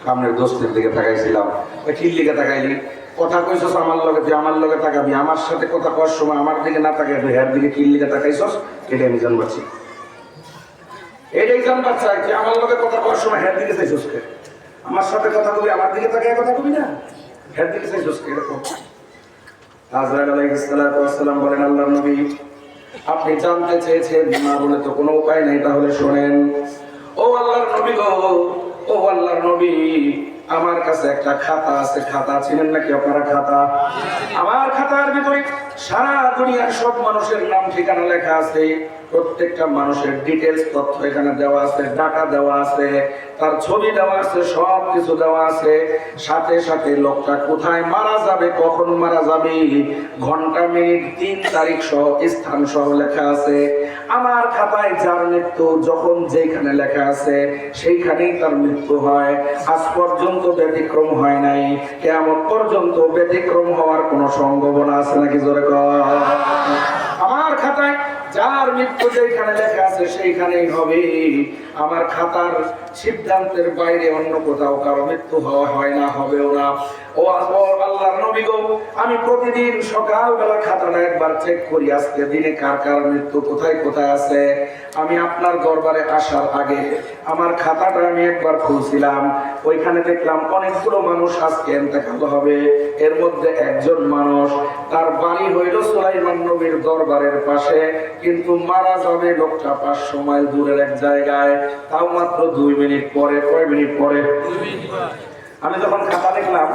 সামনের দোস্তের দিকে তাকাইছিলাম। ওই ঠিক দিকে তাকাইলি, কথা কইছস আমার লগে, তুই আমার লগে তাকাবি। আমার সাথে কথা কওয়ার সময় আমার দিকে না তাকাই, তুই হ্যার দিকে কিল দিকে তাকাইছস, এটা আমি জানবাছি। এটাই জানবার চাই, তুই আমার লগে কথা কওয়ার সময় হ্যার দিকে চাইছস কে? আমার সাথে কথা বলি, আমার দিকে তাকায় কথা বলি না, হ্যার দিকে চাইছস কে? এরকম আজরাইল আলাইহিস সালাম বলেন, আল্লাহর নবী আপনি জানতে চেয়েছেন, না বলে তো কোনো উপায় নেই, তাহলে শোনেন। ও আল্লাহর নবী গো, ও আল্লাহর নবী, আমার কাছে কাছে একটা খাতা আছে, খাতা চিনেন নাকি আপনারা? খাতা, আমার খাতার ভিতরে সারা দুনিয়ার সব মানুষের নাম ঠিকানা লেখা আছে, প্রত্যেকটা মানুষের ডিটেলস তথ্য এখানে দেওয়া আছে, ডাটা দেওয়া আছে, তার ছবি দেওয়া আছে, সব কিছু দেওয়া আছে। সাথে সাথে লোকটা কোথায় মারা যাবে, কখন মারা যাবে, ঘন্টা, মিনিট, দিন, তারিখ সহ, স্থান সহ লেখা আছে। আমার খাতায় যার মৃত্যু যখন যেখানে লেখা আছে সেইখানেই তার মৃত্যু হয়। আজ পর্যন্ত ব্যতিক্রম হয় নাই, কিয়ামত পর্যন্ত ব্যতিক্রম হওয়ার কোনো সম্ভাবনা আছে নাকি? জোরে কর। আমার খাতায় যার মৃত্যু যেখানে লেখা আছে সেইখানেই হবে। আমার খাতার সিদ্ধান্তের বাইরে অন্য কোথাও কারো মৃত্যু হওয়া হয় না, হবেও না। ও আল্লাহর নবী গো, আমি প্রতিদিন সকালবেলা খাতাটা একবার চেক করি, আজকে দিনে কার কার মৃত্যু কোথায় কোথায় আছে। আমি আপনার দরবারে আসার আগে আমার খাতাটা আমি একবার খুলছিলাম, ওইখানে দেখলাম অনেকগুলো মানুষ আজকে ইন্তেকাল হবে। এর মধ্যে একজন মানুষ, তার বাড়ি হইল সুলাইমান নবীর দরবারের পাশে, কিন্তু মারা যাবে লোকটা 500 মাইল দূরের এক জায়গায়, তাও মাত্র 2 মিনিট পরে। কয় মিনিট পরে? আমি যখন খাতা দেখলাম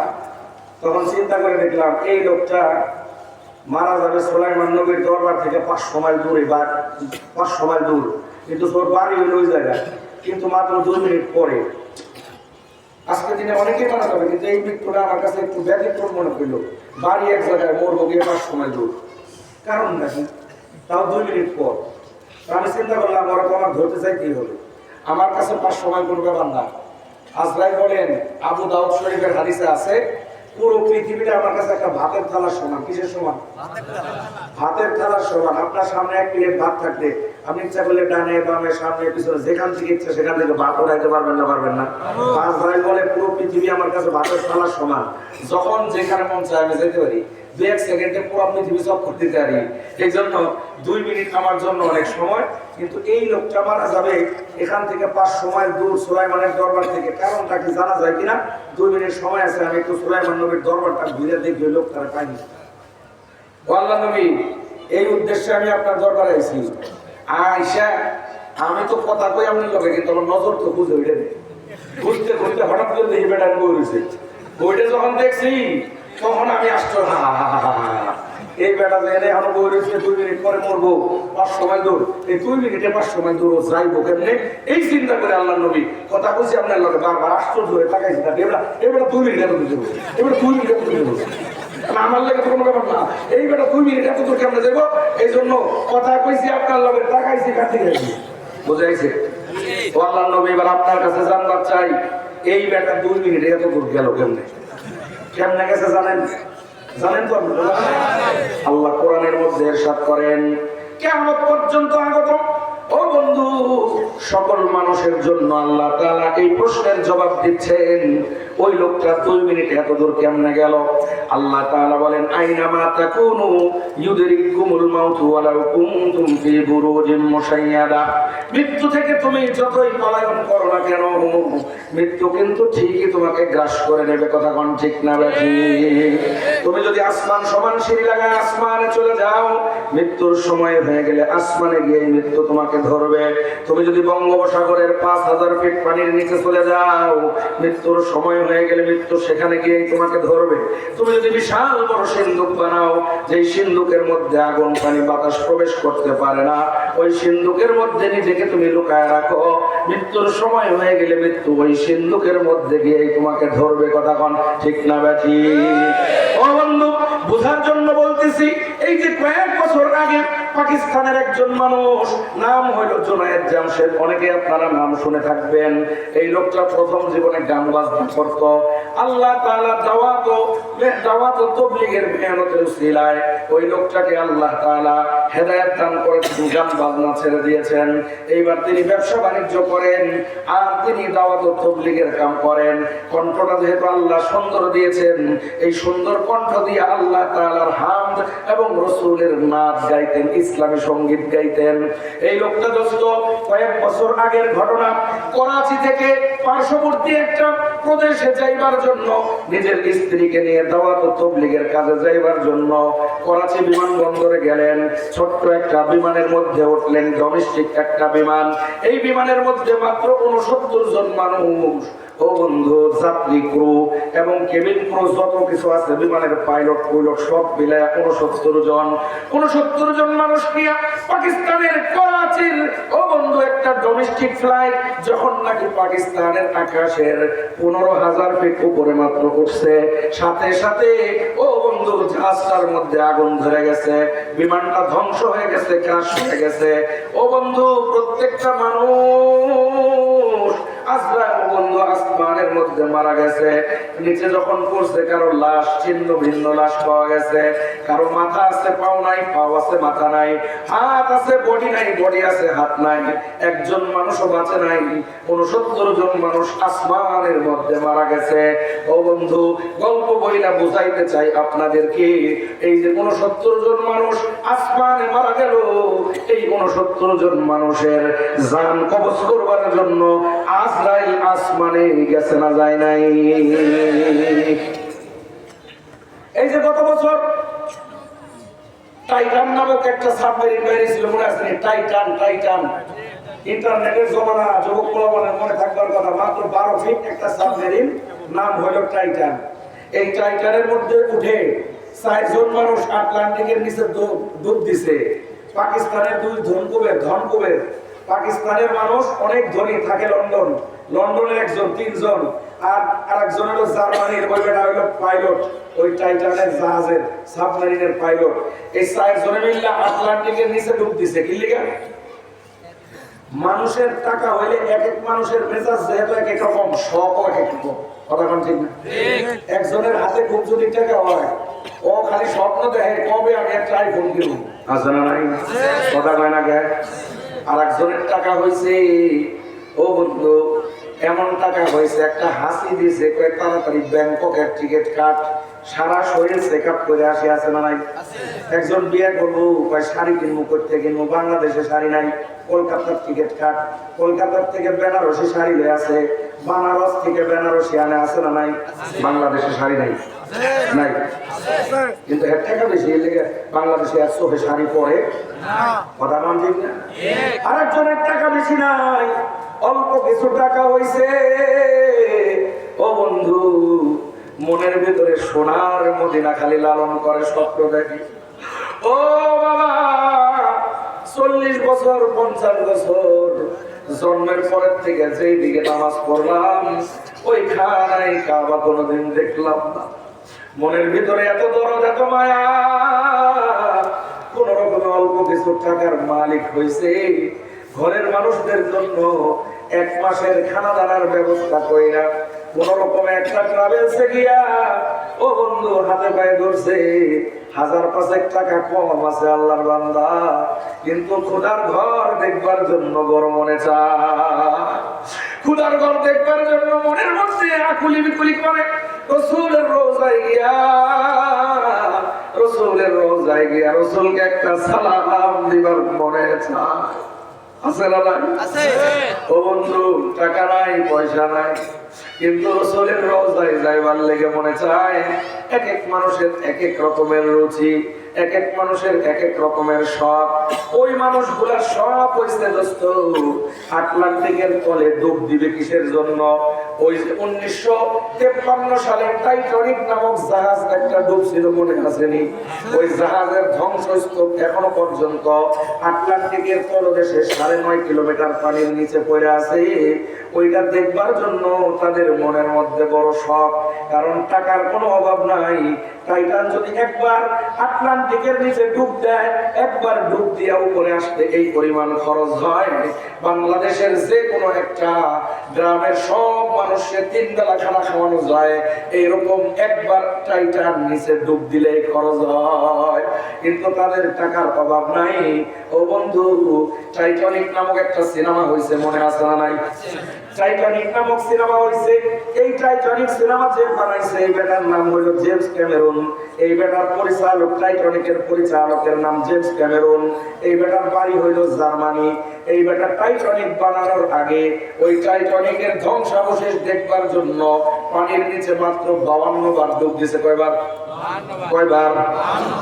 তখন চিন্তা করে দেখলাম এই লোকটা মারা যাবে সুলাইমান নবীর দরবার থেকে 500 মাইল দূরে, বা 500 মাইল দূর, কিন্তু তোর বাড়ি হইল ওই জায়গায়, কিন্তু মাত্র 2 মিনিট পরে। আজকে দিনে অনেকেই মারা যাবে, কিন্তু এই মৃত্যুটা আমার কাছে একটু ব্যতিক্রম মনে করলো। বাড়ি এক জায়গায়, মরবো গিয়ে 500 মাইল দূর, কারণ নাকি তাও 2 মিনিট পর। আমি চিন্তা করলাম ওরা তো আমার ধরতে চাইতেই হবে, আমার কাছে 500 মাইল কোনো ব্যাপার না। আজরাইল বলেন, আবু দাউদ শরীফের হাদিসে আছে, পুরো পৃথিবীটা আমার কাছে একটা ভাতের থালার সমান। কিসের সমান? ভাতের থালার সমান। আপনার সামনে 1 প্লেট ভাত থাকলে আপনি ইচ্ছা করলে ডানে বামে সামনে পিছনে যেখান থেকে ইচ্ছা সেখান থেকে ভাত উঠাইতে পারবেন না? পারবেন না। আজরাইল বলে পুরো পৃথিবী আমার কাছে ভাতের থালার সমান, যখন যেখানে মন চায় আমি যেতে পারি, 2-1 সেকেন্ডে পুরো পৃথিবী সব করতে পারি। এই জন্য 2 মিনিট আমার জন্য অনেক সময়, কিন্তু এই লোকটা মারা যাবে এখান থেকে 500 মাইল দূর সুলাইমানের দরবার থেকে। কারণটা কি জানা যায় কিনা? 2 মিনিট সময় আছে, আমি একটু সুলাইমান নবীর দরবারটা ঘুরে দেখি ওই লোকটার পাইনি। আল্লাহ নবী, এই উদ্দেশ্যে আমি আপনার দরবারে আইছি। আয়সা আমি তো কথা কই আপনার লোকে, কিন্তু আমার নজর তো খুঁজে ওইটা নেই। খুঁজতে খুঁজতে হঠাৎ করে দেখি বেটা বলেছে, ওইটা যখন দেখছি তখন আমি আশ্চর্য, এই বেটা যে এখনো বই রয়েছে 2 মিনিট পরে মরবো, 500 মাইল দূর, এই 2 মিনিটে 500 মাইল দূর যাইবো কেমনে? এই চিন্তা করে আল্লাহ নবী কথা বলছি আপনার লোকে, বারবার আশ্চর্য হয়ে তাকাইছি। এবার 2 মিনিট এত কিছু, এবার 2 মিনিট এত কিছু আমার লাগে তো কোনো ব্যাপার না। এই বেটা 2 মিনিট এত দূর কেমনে যাবো? এই জন্য কথা কইছি আপনার লোকের, তাকাইছি কাছে গেছি। বুঝাইছে? ও আল্লাহ নবী, এবার আপনার কাছে জানবার চাই, এই বেটা 2 মিনিট এত দূর গেল কেমনে? কেমনে গেছে জানেন? জানেন তো? আল্লাহ কোরআনের মধ্যে ইরশাদ করেন, কিয়ামত পর্যন্ত আগত ও বন্ধু সকল মানুষের জন্য আল্লাহ তাআলা এই প্রশ্নের জবাব দিচ্ছেন, ওই লোকটা 2 মিনিট এত দূর কেমনে গেল? আল্লাহ তাআলা বলেন, আইনামা তাকুনু ইউদরিকুমুল মাউতু ওয়ালাউ কুনতুম ফি বুরুজিম মুশাইয়াদা। মৃত্যু থেকে তুমি যতই পলায়ন করো না কেন, মৃত্যু কিন্তু ঠিকই তোমাকে গ্রাস করে নেবে। কথা কোন ঠিক না বেশি? তুমি যদি আসমান সমান সিঁড়ি লাগায় আসমানে চলে যাও, মৃত্যুর সময় হয়ে গেলে আসমানে গিয়ে মৃত্যু তোমাকে ধরবে। তুমি যদি বঙ্গোপসাগরের 5000 ফিট পানির নিচে চলে যাও, মৃত্যুর সময় হয়ে গেলে মৃত্যু সেখানে গিয়ে তোমাকে ধরবে। তুমি যদি বিশাল বড় সিন্ধুক বানাও, যেই সিন্ধুকের মধ্যে আগুন পানি বাতাস প্রবেশ করতে পারে না, ওই সিন্ধুকের মধ্যে নিজেকে তুমি লুকায় রাখো, মৃত্যুর সময় হয়ে গেলে মৃত্যু ওই সিন্ধুকের মধ্যে গিয়ে তোমাকে ধরবে। কথা কোন ঠিক না বেঠি? ও বন্ধু, বোঝার জন্য বলতেছি, এই যে কয়েক বছর আগে পাকিস্তানের একজন মানুষ, নাম হইল জুনায়েদ জামশেদ, অনেকে আপনারা নাম শুনে থাকবেন। এই লোকটা প্রথম জীবনে গান বাজনা করত। আল্লাহ তাআলা দাওয়াত ও তাবলীগের মেহনতের উসিলায় ওই লোকটাকে আল্লাহ তাআলা হেদায়েত দান করেছেন, গান বাজনা ছেড়ে দিয়েছেন। এইবার তিনি ব্যবসা বাণিজ্য করেন আর তিনি দাওয়াত ও তাবলীগের কাম করেন। কণ্ঠটা যেহেতু আল্লাহ সুন্দর দিয়েছেন, এই সুন্দর কণ্ঠ দিয়ে আল্লাহ তাআলার হামদ এবং রাসূলের নাত গাইতেন, ইসলামী সঙ্গীত গাইতেন। এই লোকটা দোস্ত কয়েক বছর আগের ঘটনা, করাচি থেকে পার্শ্ববর্তী একটা প্রদেশে যাইবার জন্য, নিজের স্ত্রীকে নিয়ে দাওয়াত ও তাবলীগের কাজে যাইবার জন্য করাচি বিমানবন্দরে গেলেন। ছোট্ট একটা বিমানের মধ্যে উঠলেন, ডোমেস্টিক একটা বিমান। এই বিমানের মধ্যে মাত্র 69 জন মানুষ। ও বন্ধু, যাত্রী, ক্রু এবং কেবিন ক্রু যত কিছু আছে, বিমানের পাইলট সব মিলে 69 জন মানুষ নিয়ে পাকিস্তানের করাচির ও বন্ধু একটা ডোমেস্টিক ফ্লাইট যখন নাকি পাকিস্তানের আকাশের 15,000 ফিট উপরে মাত্র উঠছে, সাথে সাথে ও বন্ধু জাহাজটার মধ্যে আগুন ধরে গেছে, বিমানটা ধ্বংস হয়ে গেছে, ক্রাশ হয়ে গেছে। ও বন্ধু, প্রত্যেকটা মানুষ আজরাইল বন্ধু আসমানের মধ্যে মারা গেছে। নিচে যখন পড়ছে, কারো লাশ, ছিন্ন ভিন্ন লাশ পাওয়া গেছে। কারো মাথা আছে, পাও নাই, পাও আছে, মাথা নাই। হাত আছে, বডি নাই, বডি আছে, হাত নাই। একজন মানুষও বাঁচে নাই। 69 জন মানুষ আসমানের মধ্যে মারা গেছে। ও বন্ধু, গল্প বইলা বুঝাইতে চাই আপনাদেরকে, এই যে 69 জন মানুষ আসমানে মারা গেল, এই 69 জন মানুষের জান কবজ করবার জন্য আজরাইল আসমানে গেছে না যায় নাই? এই যে গত বছর টাইটান নামক একটা সাবমেরিন বেরিয়েছিল, মনে আছে? টাইটান ইন্টারনেটের জমানা, যুবক পোলাপানের মনে থাকবার কথা। মাত্র 12 ফিট একটা সাবমেরিন, নাম হলো টাইটান। এই টাইটানের মধ্যে উঠে 4 জন মানুষ আটলান্টিকের নিচে ডুব দিছে। পাকিস্তানের 2 ধনকুবের। পাকিস্তানের মানুষ অনেক ধনী, থাকে লন্ডনের একজন, 3 জন, আর আরেকজন হলো জার্মানির, ওই বেটা হলো পাইলট, ওই টাইটানের জাহাজের সাবমেরিনের পাইলট। এই 4 জনে মিলে আটলান্টিকের নিচে ডুব দিছে। কি লিগা? মানুষের টাকা হইলে এক এক মানুষের মেজাজ যেহেতু এক এক রকম, শখও এক এক রকম। কথা কোন ঠিক না? একজনের হাতে খুব যদি টাকা হয়, ও খালি স্বপ্ন দেখে কবে আমি একটা আইফোন কিনবো। আছে না নাই? কথা কয় না কে? আর একজনের টাকা হয়েছে, ও বন্ধু, এমন টাকা হয়েছে, একটা হাসি দিয়েছে, কয়েক তাড়াতাড়ি ব্যাংককের টিকিট কাট, সারা শরীর চেক আপ করে আসি। আছে না নাই? একজন বিয়ে করবো, শাড়ি কিনবো, করতে কিনবো, বাংলাদেশে শাড়ি নাই, কলকাতার টিকিট কাট, কলকাতার থেকে বেনারসি শাড়ি লয়ে আছে, বানারস থেকে বেনারসি আনে। আছে না নাই? বাংলাদেশে শাড়ি নাই? নাই, কিন্তু 1 টাকা বেশি লেগে বাংলাদেশে 100 শাড়ি পরে। কথা মান ঠিক না? আরেকজনের টাকা বেশি নাই, অল্প কিছু টাকা হইছে। ও বন্ধু, মনের ভিতরে সোনার মদিনা খালি লালন করে, স্বপ্ন দেখি। ও বাবা, 40 বছর 50 বছর জন্মের পরের থেকে যেই দিকে নামাজ পড়লাম, ওই খানায় কাবা কোনোদিন দেখলাম না। মনের ভিতরে এত দরদ, এত মায়া, কোন রকম অল্প কিছু টাকার মালিক হয়েছে। ঘরের মানুষদের জন্য 1 মাসের খানা দানার ব্যবস্থা কইরা কোন রকম একটা ট্রাভেলসে গিয়া, ও বন্ধু, হাতে পায়ে ধরছে 1000-5 টাকা কম আছে আল্লাহর বান্দা, কিন্তু খোদার ঘর দেখবার জন্য বড় মনে চায়। খোদার ঘর দেখবার জন্য মনের মধ্যে আকুলি বিকুলি করে। রসুলের রোজায় গিয়া রসুলকে একটা সালাম দিবার মনে চায়। আছে না ভাই? ও বন্ধু, টাকা নাই, পয়সা নাই, কিন্তু রসুলের রোজায় যাইবার লেগে মনে চায়। এক এক মানুষের এক এক রকমের রুচি, এক এক মানুষের এক এক রকমের শখ। ওই মানুষগুলার সব হইছে দোস্ত আটলান্টিকের তলে ডুব দিবে কিসের জন্য? ওই যে 1953 সালে টাইটানিক নামক জাহাজ একটা ডুবছিল, মনে আসেনি? ওই জাহাজের ধ্বংসস্তূপ এখনো পর্যন্ত আটলান্টিকের তলদেশে 9.5 কিলোমিটার পানির নিচে পড়ে আছে। ওইটা দেখবার জন্য তাদের মনের মধ্যে বড় শখ, কারণ টাকার কোনো অভাব নাই। টাইটান যদি একবার আটলান্টিকের নিচে ডুব দেয়, একবার ডুব দিয়ে উপরে আসতে এই পরিমাণ খরচ হয়, বাংলাদেশের যে কোনো একটা গ্রামের সব মানুষের 3 বেলা খানা খাওয়ানো যায়। এইরকম একবার টাইটান নিচে ডুব দিলে খরচ হয়, কিন্তু তাদের টাকার অভাব নাই। ও বন্ধু, টাইটানিক নামক একটা সিনেমা হয়েছে, মনে আছে না নাই? টাইটানিক নামক সিনেমা হয়েছে। এই টাইটানিক সিনেমা যে বানাইছে, এই বেটার নাম হলো জেমস ক্যামেরন। এই বেটার পরিচালক, টাইটানিকের পরিচালকের নাম জেমস ক্যামেরন। এই বেটার বাড়ি হইল জার্মানি। এই বেটা টাইটানিক বানানোর আগে ওই টাইটানিকের ধ্বংসাবশেষ দেখবার জন্য পানির নিচে মাত্র 52 বার ডুব দিয়েছে। কয়বার? কয়বার?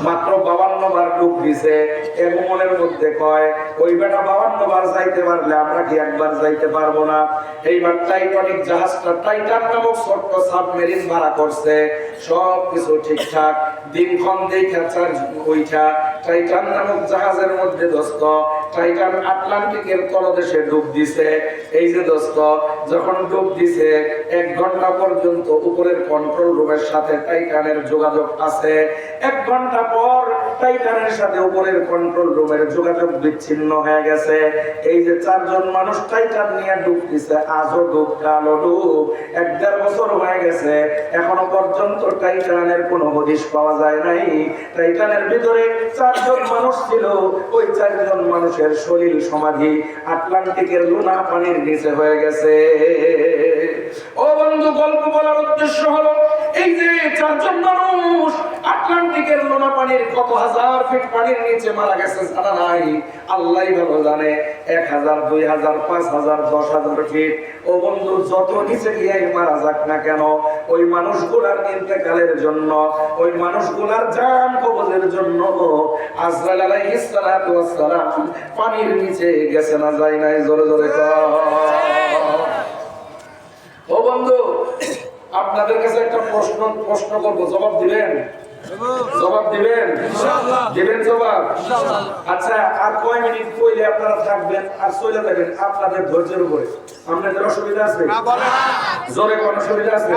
মাত্র 52 বার ডুব দিছে। এর মনের মধ্যে কয় ওই বেটা 52 বার যাইতে পারলে আমরা কি একবার যাইতে পারবো না? এইবার টাইটানিক জাহাজটা, টাইটান নামক ছোট্ট সাবমেরিন ভাড়া করছে, সব কিছু ঠিকঠাক। দিনক্ষণ দেখা চার্জ ওইটা টাইটান নামক জাহাজের মধ্যে দোস্ত, টাইটান আটলান্টিকের তলদেশে ডুব দিছে। এই যে দোস্ত, যখন ডুব দিছে 1 ঘন্টা পর্যন্ত উপরের কন্ট্রোল রুমের সাথে টাইটানের যোগাযোগ আছে। 1 ঘন্টা পর টাইটানের সাথে উপরের কন্ট্রোল রুমের যোগাযোগ বিচ্ছিন্ন হয়ে গেছে। এই যে 4 জন মানুষ টাইটান নিয়ে ডুব দিছে, আজও ডুব কালো ডুব 1.5 বছর হয়ে গেছে, এখনো পর্যন্ত টাইটানের কোনো হদিশ পাওয়া যায় নাই। টাইটানের ভিতরে 4 জন মানুষ ছিল, ওই 4 জন মানুষের সলিল সমাধি আটলান্টিকের লুনা পানির নিচে হয়ে গেছে। ও বন্ধু, গল্প বলার উদ্দেশ্য হলো এই যে 4 জন মানুষ আটলান্টিকের লুনা পানির কত হাজার ফিট পানির নিচে মারা গেছে জানা নাই? আল্লাহই ভালো জানে। 1000, 2000, 5000, 10000 ফিট। ও বন্ধু, যত নিচে গিয়ে মারা যাক না কেন, ওই মানুষগুলার ইন্তেকালের জন্য, ওই মানুষগুলার জান কবজের জন্য আজরাইল আলাইহিস সালাতু ওয়াস সালাম পানির নিচে গেছে না যায় নাই? জোরে জোরে কর। ও বন্ধু, আপনাদের কাছে একটা প্রশ্ন করবো, জবাব দিবেন? জবাব দিবেন? দিবেন জবাব? আচ্ছা, আর কয় মিনিট কইলে আপনারা থাকবেন আর চলে যাবেন আপনাদের ধৈর্যের উপরে? আপনাদের অসুবিধা আছে? জোরে কোন অসুবিধা আছে?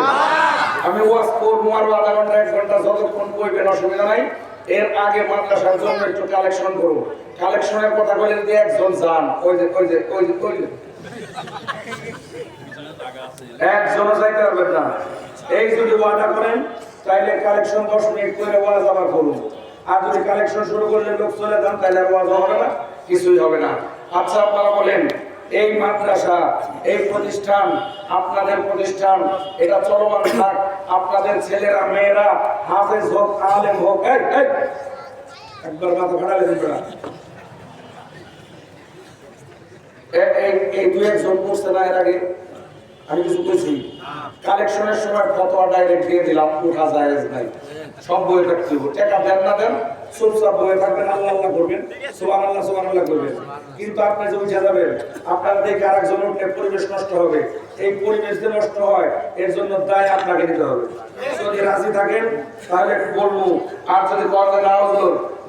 আমি ওয়াজ করবো আর আধা ঘন্টা 1 ঘন্টা যতক্ষণ কইবেন অসুবিধা নাই। এর আগে মাদ্রাসার জন্য একটু কালেকশন করবো। কালেকশনের কথা বলেন যে একজন যান, ওই যে একজনও যাইতে পারবেন না। এই যদি ওয়াদা করেন তাইলে কালেকশন 10 মিনিট করে ওয়াজ আবার করুন। আর যদি কালেকশন শুরু করলে লোক চলে যান তাইলে ওয়াজ হবে না, কিছুই হবে না। আচ্ছা, আপনারা বলেন, এই মাদ্রাসা, এই প্রতিষ্ঠান, আপনাদের প্রতিষ্ঠান, এটা চলমান থাক। আপনাদের ছেলেরা মেয়েরা হাফেজ হোক, আলেম হোক, একবার মাথা ফাটালে দিবেন। এই 2-1 জন করছে না এর আগে? আমি কিছু বলছি, কালেকশনের সময় ফতোয়া ডাইরেক্ট দিয়ে দিলাম, উঠা যায় নাই। সব বই থাকতে হবে, টাকা দেন না দেন, চুপচাপ বই থাকবেন, আল্লাহ আল্লাহ করবেন, সুবহানাল্লাহ সুবহানাল্লাহ করবেন। কিন্তু আপনি যে উঠে যাবেন, আপনারা দেখে আরেকজন উঠলে পরিবেশ নষ্ট হবে। এই পরিবেশ যে নষ্ট হয় এর জন্য দায় আপনাকে নিতে হবে। যদি রাজি থাকেন তাহলে বলবো, আর যদি করতে না হলো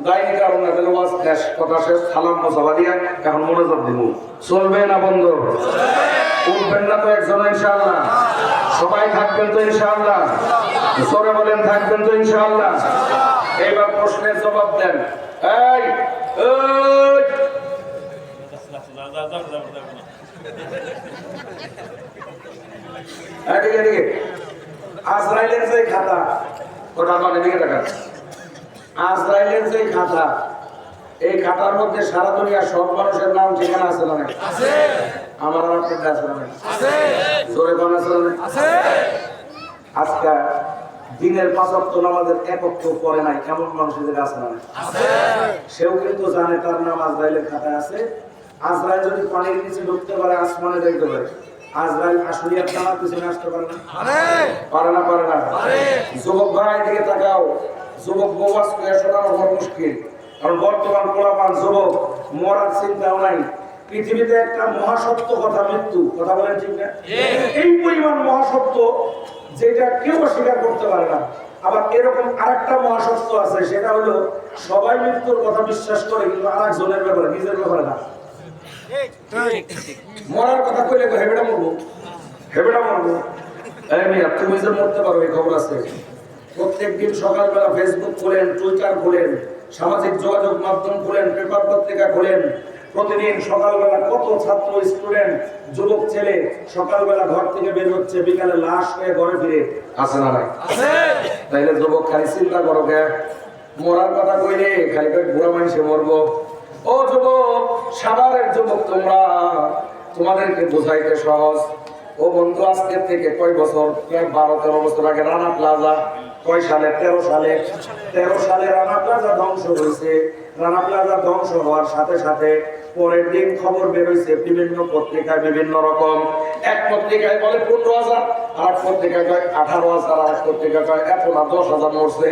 দায় নিতে পারবো না, তাহলে ওয়াজ শেষ, কথা শেষ, সালাম মোসাফা দিয়া এখন মনোযোগ দিব। চলবে না বন্ধ? উঠবেন না তো একজন ইনশাআল্লাহ? সবাই থাকবেন তো ইনশাআল্লাহ? জোরে বলেন, থাকবেন তো ইনশাআল্লাহ? এবার প্রশ্নের জবাব দেন। এই আজরাইলের যে খাতা, ওটা মানে দিকে টাকা, আজরাইলের যে খাতা, এই খাতার মধ্যে সারা দুনিয়ার সব মানুষের নাম ঠিকানা আছে না? আছে। আমার আর আপনার আছে না? আছে। জোরে কোন আছে না? আছে। আজকে দিনের 5 ওয়াক্ত নামাজের 1 ওয়াক্ত পড়ে নাই এমন মানুষের আছে না? আছে। সেও কিন্তু জানে তার নাম আজরাইলের খাতায় আছে। আজরাইল যদি পানির নিচে ঢুকতে পারে, আসমানে যাইতে পারে, আজরাইল আসলিয়াত নামার পিছনে আসতে পারে না? পারে না? পারে না? যুবক ভাই দিকে তাকাও, যুবক বউবাস করে শোনানো বড় মুশকিল। কারণ বর্তমান পোলাপান যুবক মরার চিন্তাও নাই। পৃথিবীতে একটা মহাসত্য কথা মৃত্যু, কথা বলেন ঠিক না? এই পরিমাণ মহাসত্য যেটা কেউ অস্বীকার করতে পারে না। আবার এরকম আরেকটা মহাসত্য আছে, সেটা হলো সবাই মৃত্যুর কথা বিশ্বাস করে, কিন্তু আরেকজনের ব্যাপারে, নিজের ব্যাপারে না। মরার কথা কইলে হেবেটা মরবো, হেবেটা মরবো। তুমি যে মরতে পারো এই খবর আছে। প্রত্যেকদিন সকালবেলা ফেসবুক খোলেন, টুইটার খোলেন, সামাজিক যোগাযোগ মাধ্যম খোলেন, পেপার পত্রিকা খোলেন, প্রতিদিন সকালবেলা কত ছাত্র, স্টুডেন্ট, যুবক ছেলে সকালবেলা ঘর থেকে বের হচ্ছে, বিকালে লাশ হয়ে ঘরে ফিরে আসে না? তাইলে যুবক খালি চিন্তা করো কে? মরার কথা কইলে খালি বুড়া মানুষে মরবো। ও যুবক, সাভারের যুবক তোমরা, তোমাদেরকে বোঝাইতে সহজ। ও বন্ধু, আজকের থেকে কয় বছর, 12-13 বছর আগে রানা প্লাজা কয় সালে? 13 সালে। 13 সালে রানা প্লাজা ধ্বংস হয়েছে। রানা প্লাজা ধ্বংস হওয়ার সাথে সাথে পরের দিন খবর বের হয়েছে বিভিন্ন পত্রিকায় বিভিন্ন রকম। এক পত্রিকায় বলে 15,000, আর এক পত্রিকায় কয় 18,000, আর এক পত্রিকায় কয় এত না 10,000 মরছে,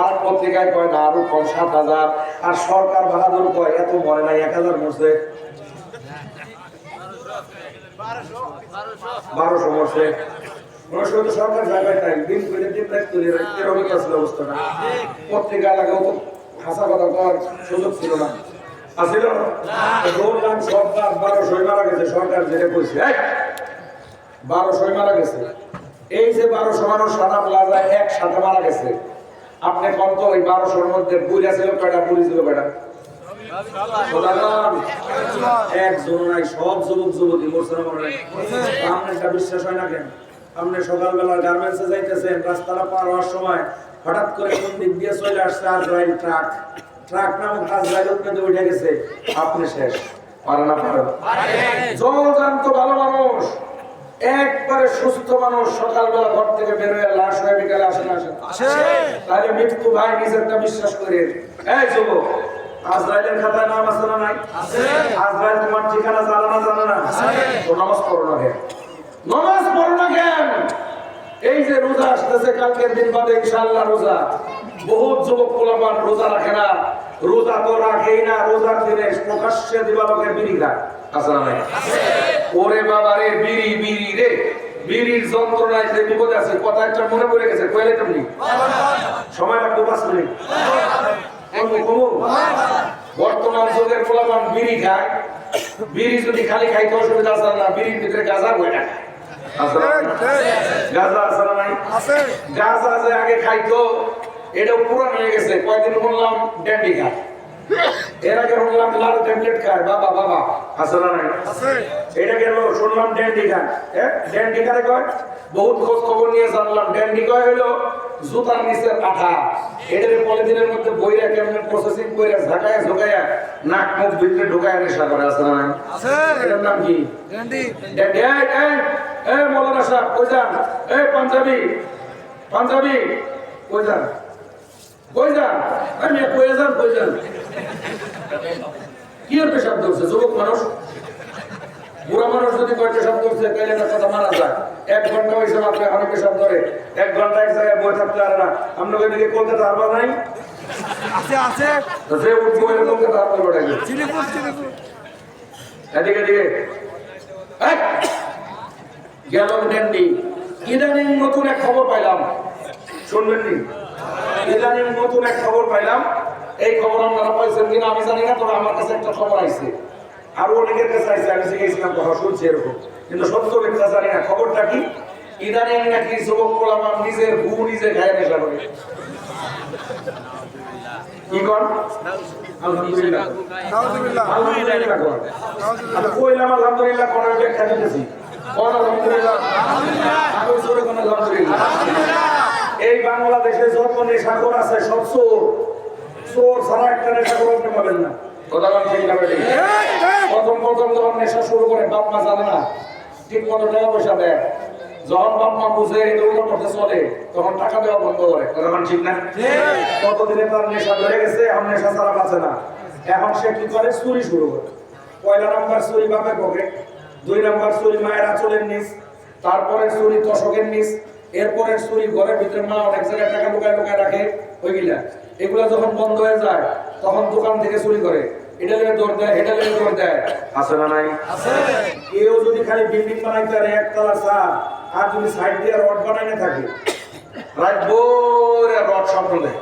আর এক পত্রিকায় কয় না আরো কম 7,000, আর সরকার বাহাদুর কয় এত মরে নাই 1,000 মরছে, 1200 মরছে। সরকার জায়গায় তাই দিন করে দিন রাত করে এরকম আসলে অবস্থাটা। পত্রিকা লাগাও তো হাসা কথা করার সুযোগ ছিল না, আসিল না। বললাম সরকার 1200 মারা গেছে, সরকার যেটা কইছে 1200 মারা গেছে। এই যে 1200 মানুষ রানা প্লাজায় একসাথে মারা গেছে, আপনি কত ওই 1200-র মধ্যে বুড়া ছিল কয়টা, বুড়ি ছিল কয়টা? একজন নাই, সব যুবক যুবতী মরছে না মরে নাই? আপনার বিশ্বাস হয় না কেন? আপনি সকালবেলা গার্মেন্টসে যাইতেছেন, রাস্তাটা পার হওয়ার সময় হঠাৎ করে কোন দিক দিয়ে চলে আসছে আজরাইল ট্রাক নামক আজরাইল উপরে উঠে গেছে, আপনি শেষ। পারে না? পারে। জলজান্ত ভালো মানুষ, একবারে সুস্থ মানুষ সকালবেলা ঘর থেকে বের হয়ে লাশ হয়ে বিকালে আসে না? আসে। তাহলে মৃত্যু ভাই নিজেরটা বিশ্বাস করে। এই যুবক, আজরাইলের খাতায় নাম আছে না নাই? আছে। আজরাইল তোমার ঠিকানা জানা না? জানা না? তো নামাজ পড়ো না কেন? নামাজ পড়ো না কেন? এই যে রোজা আসতেছে, কালকের দিন বাদে ইনশাআল্লাহ রোজা। বহুত যুবক পোলাপান রোজা রাখে না, রোজা তো রাখেই না, রোজার দিনে প্রকাশ্যে দিবালোকে বিড়ি খায়, আছে না নাই? ওরে বাবা রে, বিড়ি বিড়ি রে, বিড়ির যন্ত্রণায় যে বিপদ আছে, কথা একটা মনে পড়ে গেছে, কইলে তুমি সময় লাগবে 5 মিনিট। বর্তমান যুগের পোলাপান বিড়ি খায়, বিড়ি যদি খালি খাইতে অসুবিধা আছে না, বিড়ির ভিতরে গাঁজা বই না, গাঁজা আছে না নাই? গাঁজা যে আগে খাইতো এটাও পুরান হয়ে গেছে। কয়েকদিন বললাম ড্যান্ডি খায়, এর আগে শুনলাম লাল ট্যাবলেট খায়, বাবা বাবা, আছে না নাই? এটা গেল শুনলাম ড্যান্ডি খায়। ড্যান্ডি খায় কয়, বহুত খোঁজ খবর নিয়ে জানলাম ড্যান্ডি কয় হইলো জুতার নিচের আঠা, এটার পলিথিনের মধ্যে বইরা কেমন প্রসেসিং করে ঝাঁকায় ঝোকায়া নাক মুখ ভিতরে ঢোকায় নেশা করে, আছে না নাই? এটার নাম কি? ড্যান্ডি। এই মৌলানা সাহেব কই যান? এই পাঞ্জাবি পাঞ্জাবি কই যান? কই যান? আমি কই যান? কই যান? কি এর পেশাব ধরছে? যুবক মানুষ, বুড়া মানুষ যদি কয় পেশাব ধরছে তাহলে একটা কথা মানা যায়। 1 ঘন্টা ওই সময় আপনি অনেক পেশাব ধরে, 1 ঘন্টা এক জায়গায় বই থাকতে পারে না। আমরা ওইদিকে কলকাতা হারবার নাই, আছে আছে তো সে উঠবো এর কলকাতা হারবার ওটাকে এদিকে এদিকে গেল ড্যান্ডি। ইদানিং নতুন এক খবর পাইলাম, শুনবেন নি? ইদানিং নতুন এক খবর পাইলাম, এই খবর আপনারা পাইছেন কিনা আমি জানি না, তবে আমার কাছে একটা খবর আইছে, আরো অনেকের কাছে আইছে, আমি শিখেছিলাম কথা শুনছি এরকম, কিন্তু সত্য মিথ্যা জানি না। খবরটা কি? ইদানিং নাকি যুবক পোলাপান নিজের গু নিজে খায় নেশা করে। কি কর? আলহামদুলিল্লাহ আলহামদুলিল্লাহ কর। আমি কইলাম আলহামদুলিল্লাহ করার ব্যাখ্যা দিতেছি। কোন আলহামদুলিল্লাহ? আমি জোরে কোন আলহামদুলিল্লাহ? এই বাংলাদেশে যত নেশাখোর আছে সব চোর, চোর ছাড়া একটা নেশাখোর আপনি পাবেন না। কথা বলেন ঠিক না? প্রথম যখন নেশা শুরু করে বাপ মা জানে না, ঠিক মতো টাকা পয়সা দেয়, যখন বাপ মা বুঝে এগুলো করতে চলে তখন টাকা দেওয়া বন্ধ করে, কথা বলেন ঠিক না? কতদিনে তার নেশা ধরে গেছে, এখন নেশা ছাড়া বাঁচে না। এখন সে কি করে? চুরি শুরু করে। 1 নাম্বার চুরি বাপের পকেট, 2 নাম্বার চুরি মায়ের আঁচলের নিচ, তারপরে চুরি তোষকের নিচ, এরপরে চুরি ঘরের ভিতরে মা অনেক জায়গায় টাকা লুকায় লুকায় রাখে ওইগুলা। এগুলা যখন বন্ধ হয়ে যায় তখন দোকান থেকে চুরি করে, এটা লেগে দৌড় দেয়, এটা লেগে দৌড় দেয়, আছে না নাই? কেউ যদি খালি বিল্ডিং বানাইতে আর 1 তলা ছাদ আর যদি সাইড দিয়ে রড বানাইতে থাকে, রাত ভোরে রড স্বপ্ন দেয়।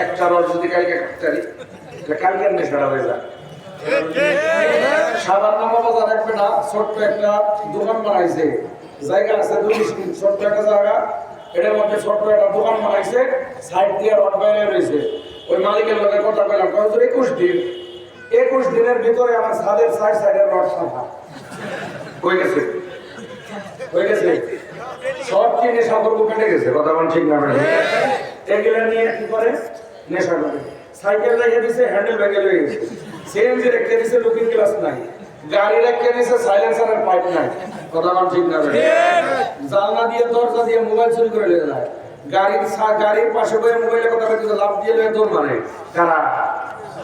একটা রড যদি কালকে কালকের নেশাটা হয়ে যায়। সাধারণ বাজার রাখবে না, ছোট্ট একটা দোকান বানাইছে, জায়গা আছে 20 ফিট, ছোট্ট একটা জায়গা, এটার মধ্যে ছোট্ট একটা দোকান বানাইছে, সাইড দিয়ে রড বাইরে রয়েছে। ওই মালিকের লোকের কথা বললাম, 21 দিন, 21 দিনের ভিতরে আমার ছাদের সাইডের রড সাফা হয়ে গেছে, হয়ে গেছে। সব কি নেশা করবো কেটে গেছে, কথা বল ঠিক না? এগুলা নিয়ে কি করে? নেশা করে। সাইকেল রেখে দিছে, হ্যান্ডেল ভেঙে হয়ে গেছে, সিএনজি রেখে দিছে, লুকিং গ্লাস নাই, গাড়ি রেখে দিয়েছে সাইলেন্সারের পাইপ নাই, কথা বল ঠিক না? জানলা দিয়ে দরজা দিয়ে মোবাইল চুরি করে নিয়ে যায়। গাড়ির পাশে বসে মোবাইলের কথা বলতে লাভ দিয়ে লয়ে দৌড় মারে। কারা?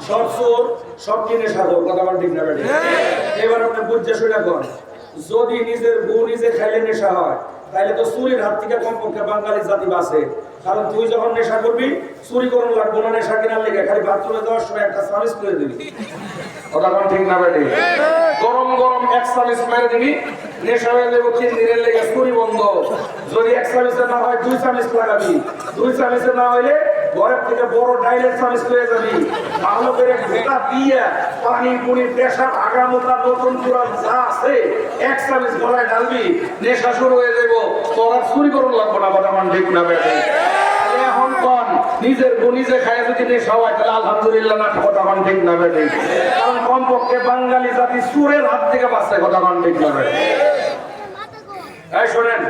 সব চোর, সব কিনে সাগর, কথা বল ঠিক না? এবার আপনি বুঝছে শুনে কোন, যদি নিজের বউ নিজে খাইলে নেশা হয় তাহলে তো চুরির হাত থেকে কমপক্ষে বাঙালি জাতি বাঁচে। কারণ তুই যখন নেশা করবি চুরি করুন লাগবো না, নেশা কেনার লেগে খালি বাথরুমে দেওয়ার সময় একটা সার্ভিস করে দিবি, কথা বল ঠিক না? বেটে গরম গরম এক সার্ভিস মেরে দিবি, নেশা হয়ে যাবো 3 দিনের লেগে, চুরি বন্ধ। যদি এক সার্ভিসে না হয় 2 সার্ভিস লাগাবি, 2 সার্ভিসে না হইলে ঘরের থেকে বড় ডাইলের সার্ভিস করে যাবি। ভালো করে গোটা দিয়ে পানি পুনি পেশাব আগামোটা নতুন পুরান যা আছে এক সার্ভিস গলায় ঢালবি, নেশা শুরু হয়ে যাবো, তোরা চুরি করুন লাগবো না, কথা মান ঠিক না? বেটে এখন কোন নিজের বউ নিজে খায় যদি নেশা হয় তাহলে আলহামদুলিল্লাহ না, কথা মান ঠিক না? বেটে কারণ কমপক্ষে বাঙালি জাতি চোরের হাত থেকে বাঁচে, কথা মান ঠিক না? বেটে এই শোনেন,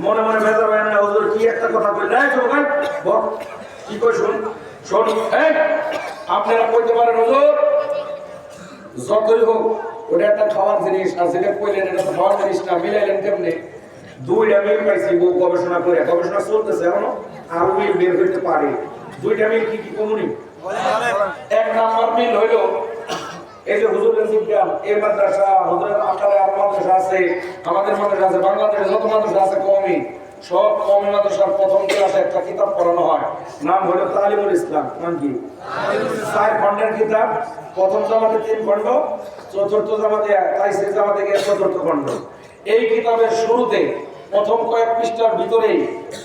মনে মনে ভেজা হয় না, হুজুর কি একটা কথা কই নাই তো ভাই, বল কি কই শুন শুন। এই আপনারা কইতে পারেন হুজুর যতই হোক ওটা একটা খাওয়ার জিনিস, আর যেটা কইলেন এটা তো খাওয়ার জিনিস না, মিলাইলেন কেমনে? 2টা মিল পাইছি, বউ গবেষণা করে, গবেষণা চলতেছে এখনো, আরো মিল বের হইতে পারে। 2টা মিল কি কি কমুনি? 1 নাম্বার মিল হইলো এই যে হুজুরের বিজ্ঞান, এই মাদ্রাসা হুজুরের আকারে আর মাদ্রাসা আছে, আমাদের মাদ্রাসা আছে, বাংলাদেশে যত মাদ্রাসা আছে কওমি, সব কওমি মাদ্রাসার প্রথম ক্লাসে একটা কিতাব পড়ানো হয়, নাম হলো তালিমুল ইসলাম। নাম কি? 4 খণ্ডের কিতাব, প্রথম জামাতে 3 খণ্ড, চতুর্থ জামাতে তাইসির জামাতে গিয়ে 4র্থ খণ্ড। এই কিতাবের শুরুতে প্রথম কয়েক পৃষ্ঠার ভিতরেই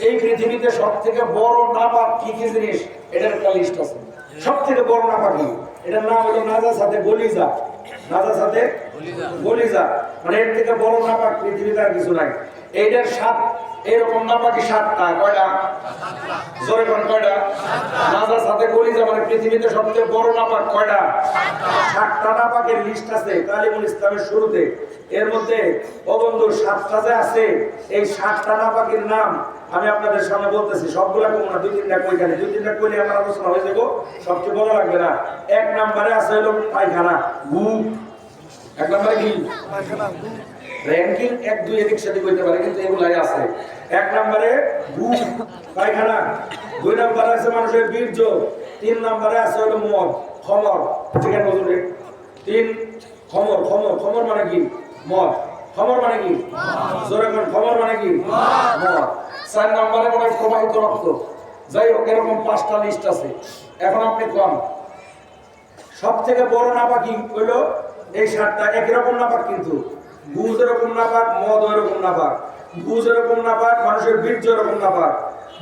এই পৃথিবীতে সবথেকে বড় নাপাক কি কি জিনিস এটার একটা লিস্ট আছে। সবথেকে বড় নাপাক কি? এটার নাম হলো নাজাসাতে গলিজা। নাজাসাতে গলিজা মানে এর থেকে বড় নাপাক পৃথিবীতে আর কিছু নাই। এইটার 7 এরকম নাপাকি 7টা। কয়টা? জোরে কোন কয়টা? নাজাসাতে গলিজা মানে পৃথিবীতে সবথেকে বড় নাপাক কয়টা? 7টা নাপাকের লিস্ট আছে তালিমুল ইসলামের শুরুতে। এর মধ্যে বন্ধু 7টা যে আছে, এই 7টা নাপাকের নাম আমি আপনাদের সামনে বলতেছি, সবগুলা কম না, 2-3টা কইখানে, 2-3টা কইলে আমার আলোচনা হয়ে যাবো, সবচেয়ে বলা লাগবে না। 1 নম্বরে আছে হলো পায়খানা, গু। 1 নম্বরে কি? র্যাঙ্কিং 1-2 এদিক সেদিক হইতে পারে, কিন্তু এগুলাই আছে। 1 নম্বরে গু, পায়খানা। 2 নম্বরে আছে মানুষের বীর্য। 3 নম্বরে আছে হলো মদ, খমর। ঠিক আছে হুজুরে? 3 খমর। খমর খমর মানে কি? মদ। খমর মানে কি? জোরে কোন খমর মানে কি? মদ। 4 নম্বরে মনে হয় প্রবাহিত রক্ত। যাই হোক এরকম 5টা লিস্ট আছে। এখন আপনি কোন সবথেকে বড় নাপাক কি হইলো? এই 7টা একই রকম নাপাক, কিন্তু গুজ এরকম নাপাক, মদ এরকম নাপাক, গুজ এরকম নাপাক, মানুষের বীর্য এরকম নাপাক,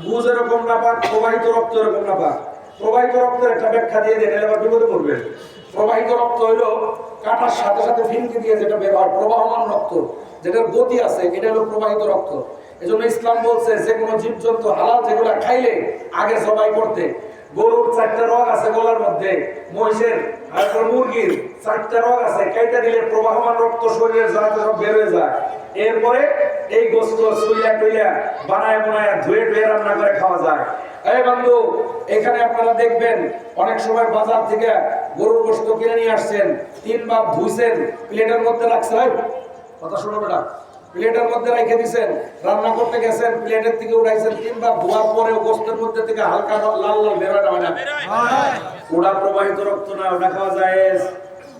গুজ এরকম নাপাক, প্রবাহিত রক্ত এরকম নাপাক। প্রবাহিত রক্তের একটা ব্যাখ্যা দিয়ে দেন, এবার বিপদে পড়বেন। প্রবাহিত রক্ত হইলো কাটার সাথে সাথে ফিনকি দিয়ে যেটা বের হয়, প্রবাহমান রক্ত, যেটার গতি আছে, এটা হলো প্রবাহিত রক্ত। এজন্য ইসলাম বলছে যে কোনো জীবজন্তু হালাল যেগুলো খাইলে আগে জবাই করতে। গরুর 4টা রগ আছে গলার মধ্যে, মহিষের আর মুরগির 4টা রগ আছে, কাইটা দিলে প্রবাহমান রক্ত শরীরের যাতে সব বের হয়ে যায়। এরপরে এই গোস্ত সুইয়া টুইয়া বানায় ধুয়ে রান্না করে খাওয়া যায়। এই বন্ধু, এখানে আপনারা দেখবেন অনেক সময় বাজার থেকে গরুর গোস্ত কিনে নিয়ে আসছেন, 3 বার ধুইছেন, প্লেটের মধ্যে রাখছেন, কথা শোনো বেটা, প্লেটের মধ্যে রেখে দিয়েছেন, রান্না করতে গেছেন, প্লেটের থেকে উঠাইছেন, 3 বার ধোয়ার পরেও গোস্তের মধ্যে থেকে হালকা লাল লাল বের হয় না? ওটা প্রবাহিত রক্ত না, ওটা খাওয়া যায়,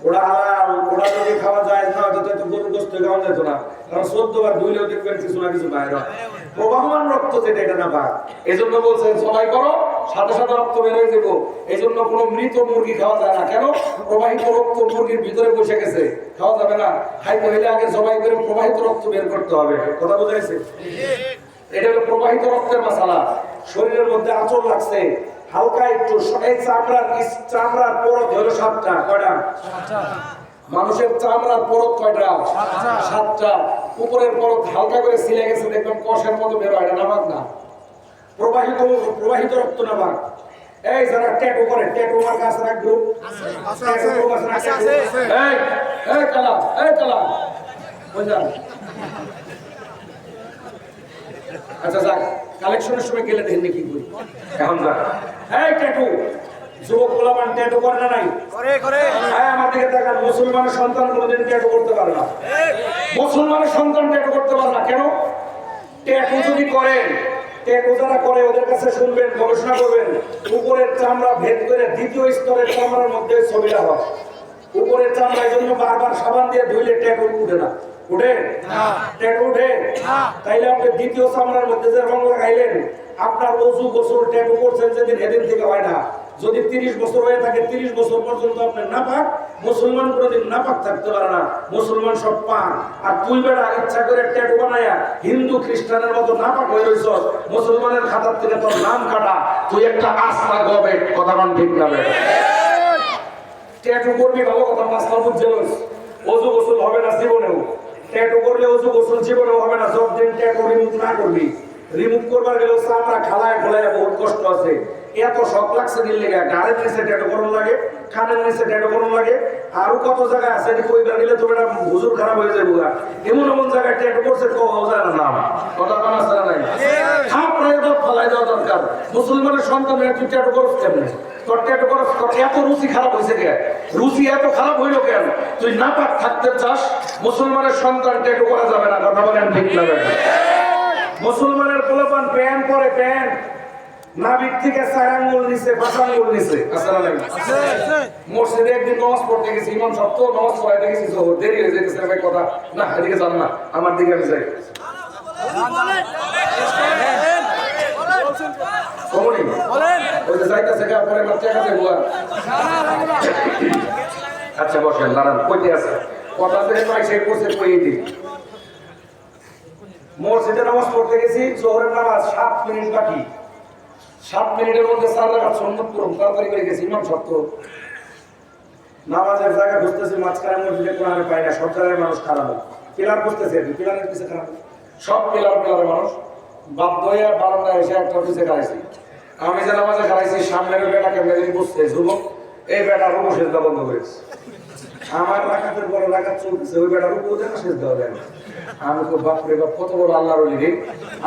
ওটা হালাল। ওটা যদি খাওয়া যায় না, তো গরুর গোস্ত খাওয়া যেত না, কারণ 14 বার ধুইলেও দেখবেন কিছু না কিছু বাইরে প্রবাহমান রক্ত, যেটা এটা না পাক। এই জন্য বলছেন জবাই করো, সাথে সাথে রক্ত বের হয়ে যাবো। এই জন্য কোনো মৃত মুরগি খাওয়া যায় না। কেন? প্রবাহিত রক্ত মুরগির ভিতরে বসে গেছে, খাওয়া যাবে না। খাইতে হইলে আগে জবাই করে প্রবাহিত রক্ত বের করতে হবে। কথা বোঝা গেছে? এটা হলো প্রবাহিত রক্তের মাসালা। শরীরের মধ্যে আঁচড় লাগছে হালকা একটু, এই চামড়ার পরত হলো 7টা। কয়টা? মানুষের চামড়ার পরত কয়টা? 7টা। উপরের পরত হালকা করে ছিলে গেছে, দেখবেন কষের মতো বের হয়, এটা নামাক না। প্রবাহিত রক্ত নামাক। এই যারা ট্যাটু করে, ট্যাটু আমার কাছে এক গ্রুপ আছে। এই কালা, এই কালা বুঝলাম। আচ্ছা যাক, কালেকশনের সময় গেলে দেখেন কি করি। এখন যাক, এই ট্যাটু যুবক পোলাপান ট্যাটু করে না নাই? হ্যাঁ, আমার দিকে দেখেন, মুসলমানের সন্তান কোনোদিন ট্যাটু করতে পারে না। মুসলমানের সন্তান ট্যাটু করতে পারে না কেন? ট্যাটু যদি করেন, ট্যাটু যারা করে ওদের কাছে শুনবেন, গবেষণা করবেন, উপরের চামড়া ভেদ করে দ্বিতীয় স্তরের চামড়ার মধ্যে ছবিটা হয়। উপরের চামড়ার জন্য বারবার সাবান দিয়ে ধুইলে ট্যাটু উঠে না। উঠে? ট্যাটু উঠে? তাইলে আপনি দ্বিতীয় চামড়ার মধ্যে যে রং লাগাইলেন, আপনার অজু গোসল ট্যাটু করছেন যেদিন, এদিন থেকে হয় না। যদি 30 বছর হয়ে থাকে, 30 বছর পর্যন্ত আপনি নাপাক। মুসলমান কোনোদিন নাপাক থাকতে পারে না, মুসলমান সব পাক। আর তুই বেড়া ইচ্ছা করে ট্যাটু বানায়া হিন্দু খ্রিস্টানের মতো নাপাক হয়ে রইছ, মুসলমানের খাতার থেকে তোর নাম কাটা, তুই একটা আস্থা গবে। কথা বল ঠিক না? ট্যাটু করবি ভালো কথা, মাসলা বুঝছে লইস। অজু গোসল হবে না জীবনেও। ট্যাটু করলে অজু গোসল জীবনেও হবে না যতদিন ট্যাটু রিমুভ না করবি। রিমুভ করবার গেলেও চামড়া খালায় খোলায় বহুত কষ্ট আছে। এত শখ লাগছে দিল লেগে, গাড়ির নিচে ট্যাটু করুন লাগে, কানের নিচে ট্যাটু করুন লাগে, আরো কত জায়গায় আছে কইবার গেলে তো এটা হুজুর খারাপ হয়ে যাবে। এমন এমন জায়গায় ট্যাটু করছে কোথাও যায় না নাম। কথা বলা আছে না নাই? আপনার তো ফলাই দেওয়া দরকার। মুসলমানের সন্তানের তুই ট্যাটু করছ কেমনে? তোর ট্যাটু করছ, তোর এত রুচি খারাপ হয়েছে কেন? রুচি এত খারাপ হইলো কেন? তুই নাপাক থাকতে চাস, মুসলমানের সন্তান ট্যাটু করা যাবে না। কথা বলেন ঠিক না? মুসলমানের পোলাপান প্যান্ট পরে, প্যান্ট নাভির থেকে 4 আঙ্গুল নিচে 5 আঙ্গুল নিচে। আসলে নাই মসজিদে একদিন নামাজ পড়তে গেছি, ইমাম সাহেব তো নামাজ পড়াইতে গেছি, তো দেরি হয়ে যেতেছে ভাই। কথা না, এদিকে যান না, আমার দিকে আমি যাই। ওই যে যাইতেছে গা পরে আমার টাকা দেবো। আচ্ছা বসেন, দাঁড়ান, কইতে আছে কথা থেকে পাইছে করছে কইয়ে দিই। মসজিদে নামাজ পড়তে গেছি, জোহরের নামাজ 7 মিনিট বাকি। 7 মিনিটের মধ্যে 4 রাকাত সুন্নাত পড়ব, তাড়াতাড়ি করে গেছি। ইমাম সত্য নামাজের জায়গা খুঁজতেছি, মাঝখানে মসজিদে কোরআন পাই না, সব জায়গায় মানুষ খারাপ। পিলার খুঁজতেছে, পিলারের পিছে খারাপ, সব পিলারে মানুষ। বাধ্য হয়ে বারান্দায় এসে একটা পিছে খাইছি। আমি যে নামাজে খাইছি, সামনের বেটাকে মেরে বসছে যুবক, এই বেটা রুকু সেজদা বন্ধ করেছে। আমার রাকাতের পরে রাকাত চলতেছে, ওই বেটা রুকু দেন সেজদা দেন। আমি তো বাপরে বাপ, কত বড় আল্লাহর ওলি রে।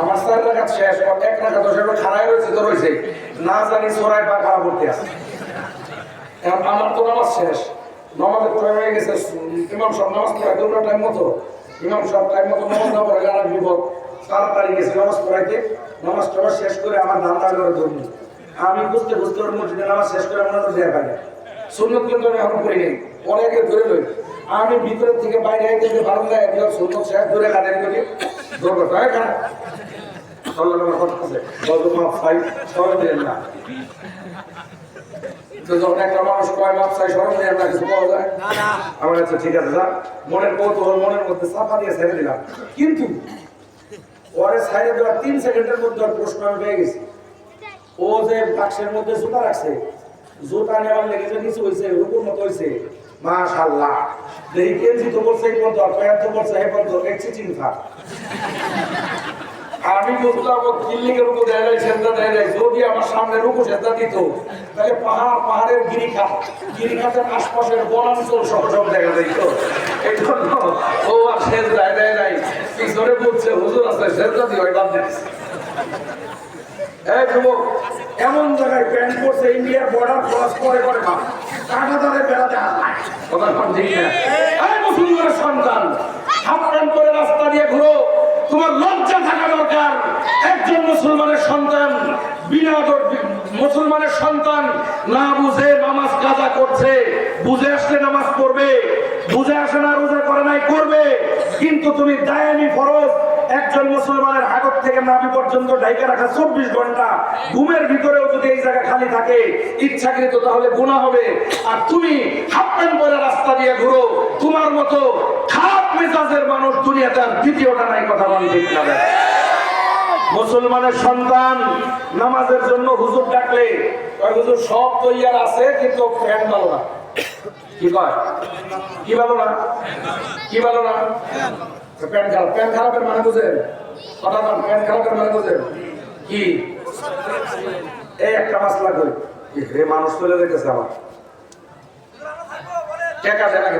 আমার 4 রাকাত শেষ, 1 রাকাত সেটা খাড়াই রয়েছে, তো রয়েছে না জানি চোরাই পা খারাপ করতে আছে। এখন আমার তো নামাজ শেষ, নামাজের পড়ে হয়ে গেছে। ইমাম সাহেব নামাজ পড়াই দুটো টাইম মতো, ইমাম সাহেব টাইম মতো নামাজ না পড়ে আর বিপদ। তাড়াতাড়ি গেছে নামাজ পড়াইতে, নামাজ টামাজ শেষ করে আমার ধান্দা করে ধরবো। আমি বুঝতে বুঝতে ওর মসজিদে নামাজ শেষ করে আমার দেয়া পাই সুন্নত, কিন্তু আমি এখন করি নাই, অনেকে ধরে লই। আমি ভিতরের থেকে বাইরে আইতে বারান্দায় একজন সুন্নত শেষ ধরে কাদের করি ধরবো, তাই খারাপ না। যখন একটা মানুষ কয় মাপ চাই, স্মরণ দেন না, কিছু পাওয়া যায়। আমার কাছে ঠিক আছে, যা মনের কৌতূহল মনের মধ্যে চাপা দিয়ে ছেড়ে দিলাম। কিন্তু পরে ছাইড়ে দেওয়ার 3 সেকেন্ডের মধ্যে প্রশ্ন আমি পেয়ে গেছি। ও যে বাক্সের মধ্যে জুতা রাখছে, জুতা নেওয়ার লেগে যে কিছু হয়েছে, রূপুর মতো হয়েছে, মাশাআল্লাহ। দেখি কেজি তো বলছে এই পর্যন্ত, প্যান্ট তো বলছে এই পর্যন্ত, একছি চিন্তা। আমি বুঝলাম ও দিল্লিকে রূপ দেয় নাই, সেজদা দেয় নাই। যদি আমার সামনে রূপ সেজদা দিত, তাহলে পাহাড়ের গিরিখাতের আশপাশের বনাঞ্চল সব দেখা যাইত। এই জন্য ও আর সেজদা দেয় নাই, পিছনে বলছে হুজুর আছে সেজদা দিয়ে ওই বাদ দিচ্ছে। এই যুবক, এমন জায়গায় প্যান্ট পরছে, ইন্ডিয়ার বর্ডার ক্রস করে করে মা কাঁটাতারের বেড়াতে হাত। কথা ঠিক না? এই মুসলমানের সন্তান, হাফ প্যান্ট পরে রাস্তা দিয়ে ঘুরো, তোমার লজ্জা থাকা দরকার। একজন মুসলমানের সন্তান, মুসলমানের সন্তান না বুঝে নামাজ কাজা করছে, বুঝে আসলে নামাজ পড়বে, বুঝে আসে না রোজা করে নাই করবে, কিন্তু তুমি দায়ামি ফরজ একজন মুসলমানের হাগত থেকে নাভি পর্যন্ত ঢাইকে রাখা 24 ঘন্টা ঘুমের ভিতরেও যদি এই জায়গা খালি থাকে ইচ্ছাকৃত, তাহলে গুনাহ হবে। আর তুমি হাফ প্যান্ট পরে রাস্তা দিয়ে ঘুরো, তোমার মতো খারাপ মেজাজের মানুষ দুনিয়াতে আর দ্বিতীয়টা নাই। কথা বলি ঠিক না? মুসলমানের সন্তান নামাজের জন্য হুজুর ডাকলে হুজুর সব তৈয়ার আছে, কিন্তু প্যান্ট ভালো না। কি কয়? কি ভালো না? কি ভালো না? প্যান্ট খারাপ। প্যান্ট খারাপের মানে বুঝেন? কথা বল, প্যান্ট খারাপের মানে বুঝেন কি? এই একটা মাসলা কই, মানুষ চলে যেতেছে আমার টাকা দেয় না।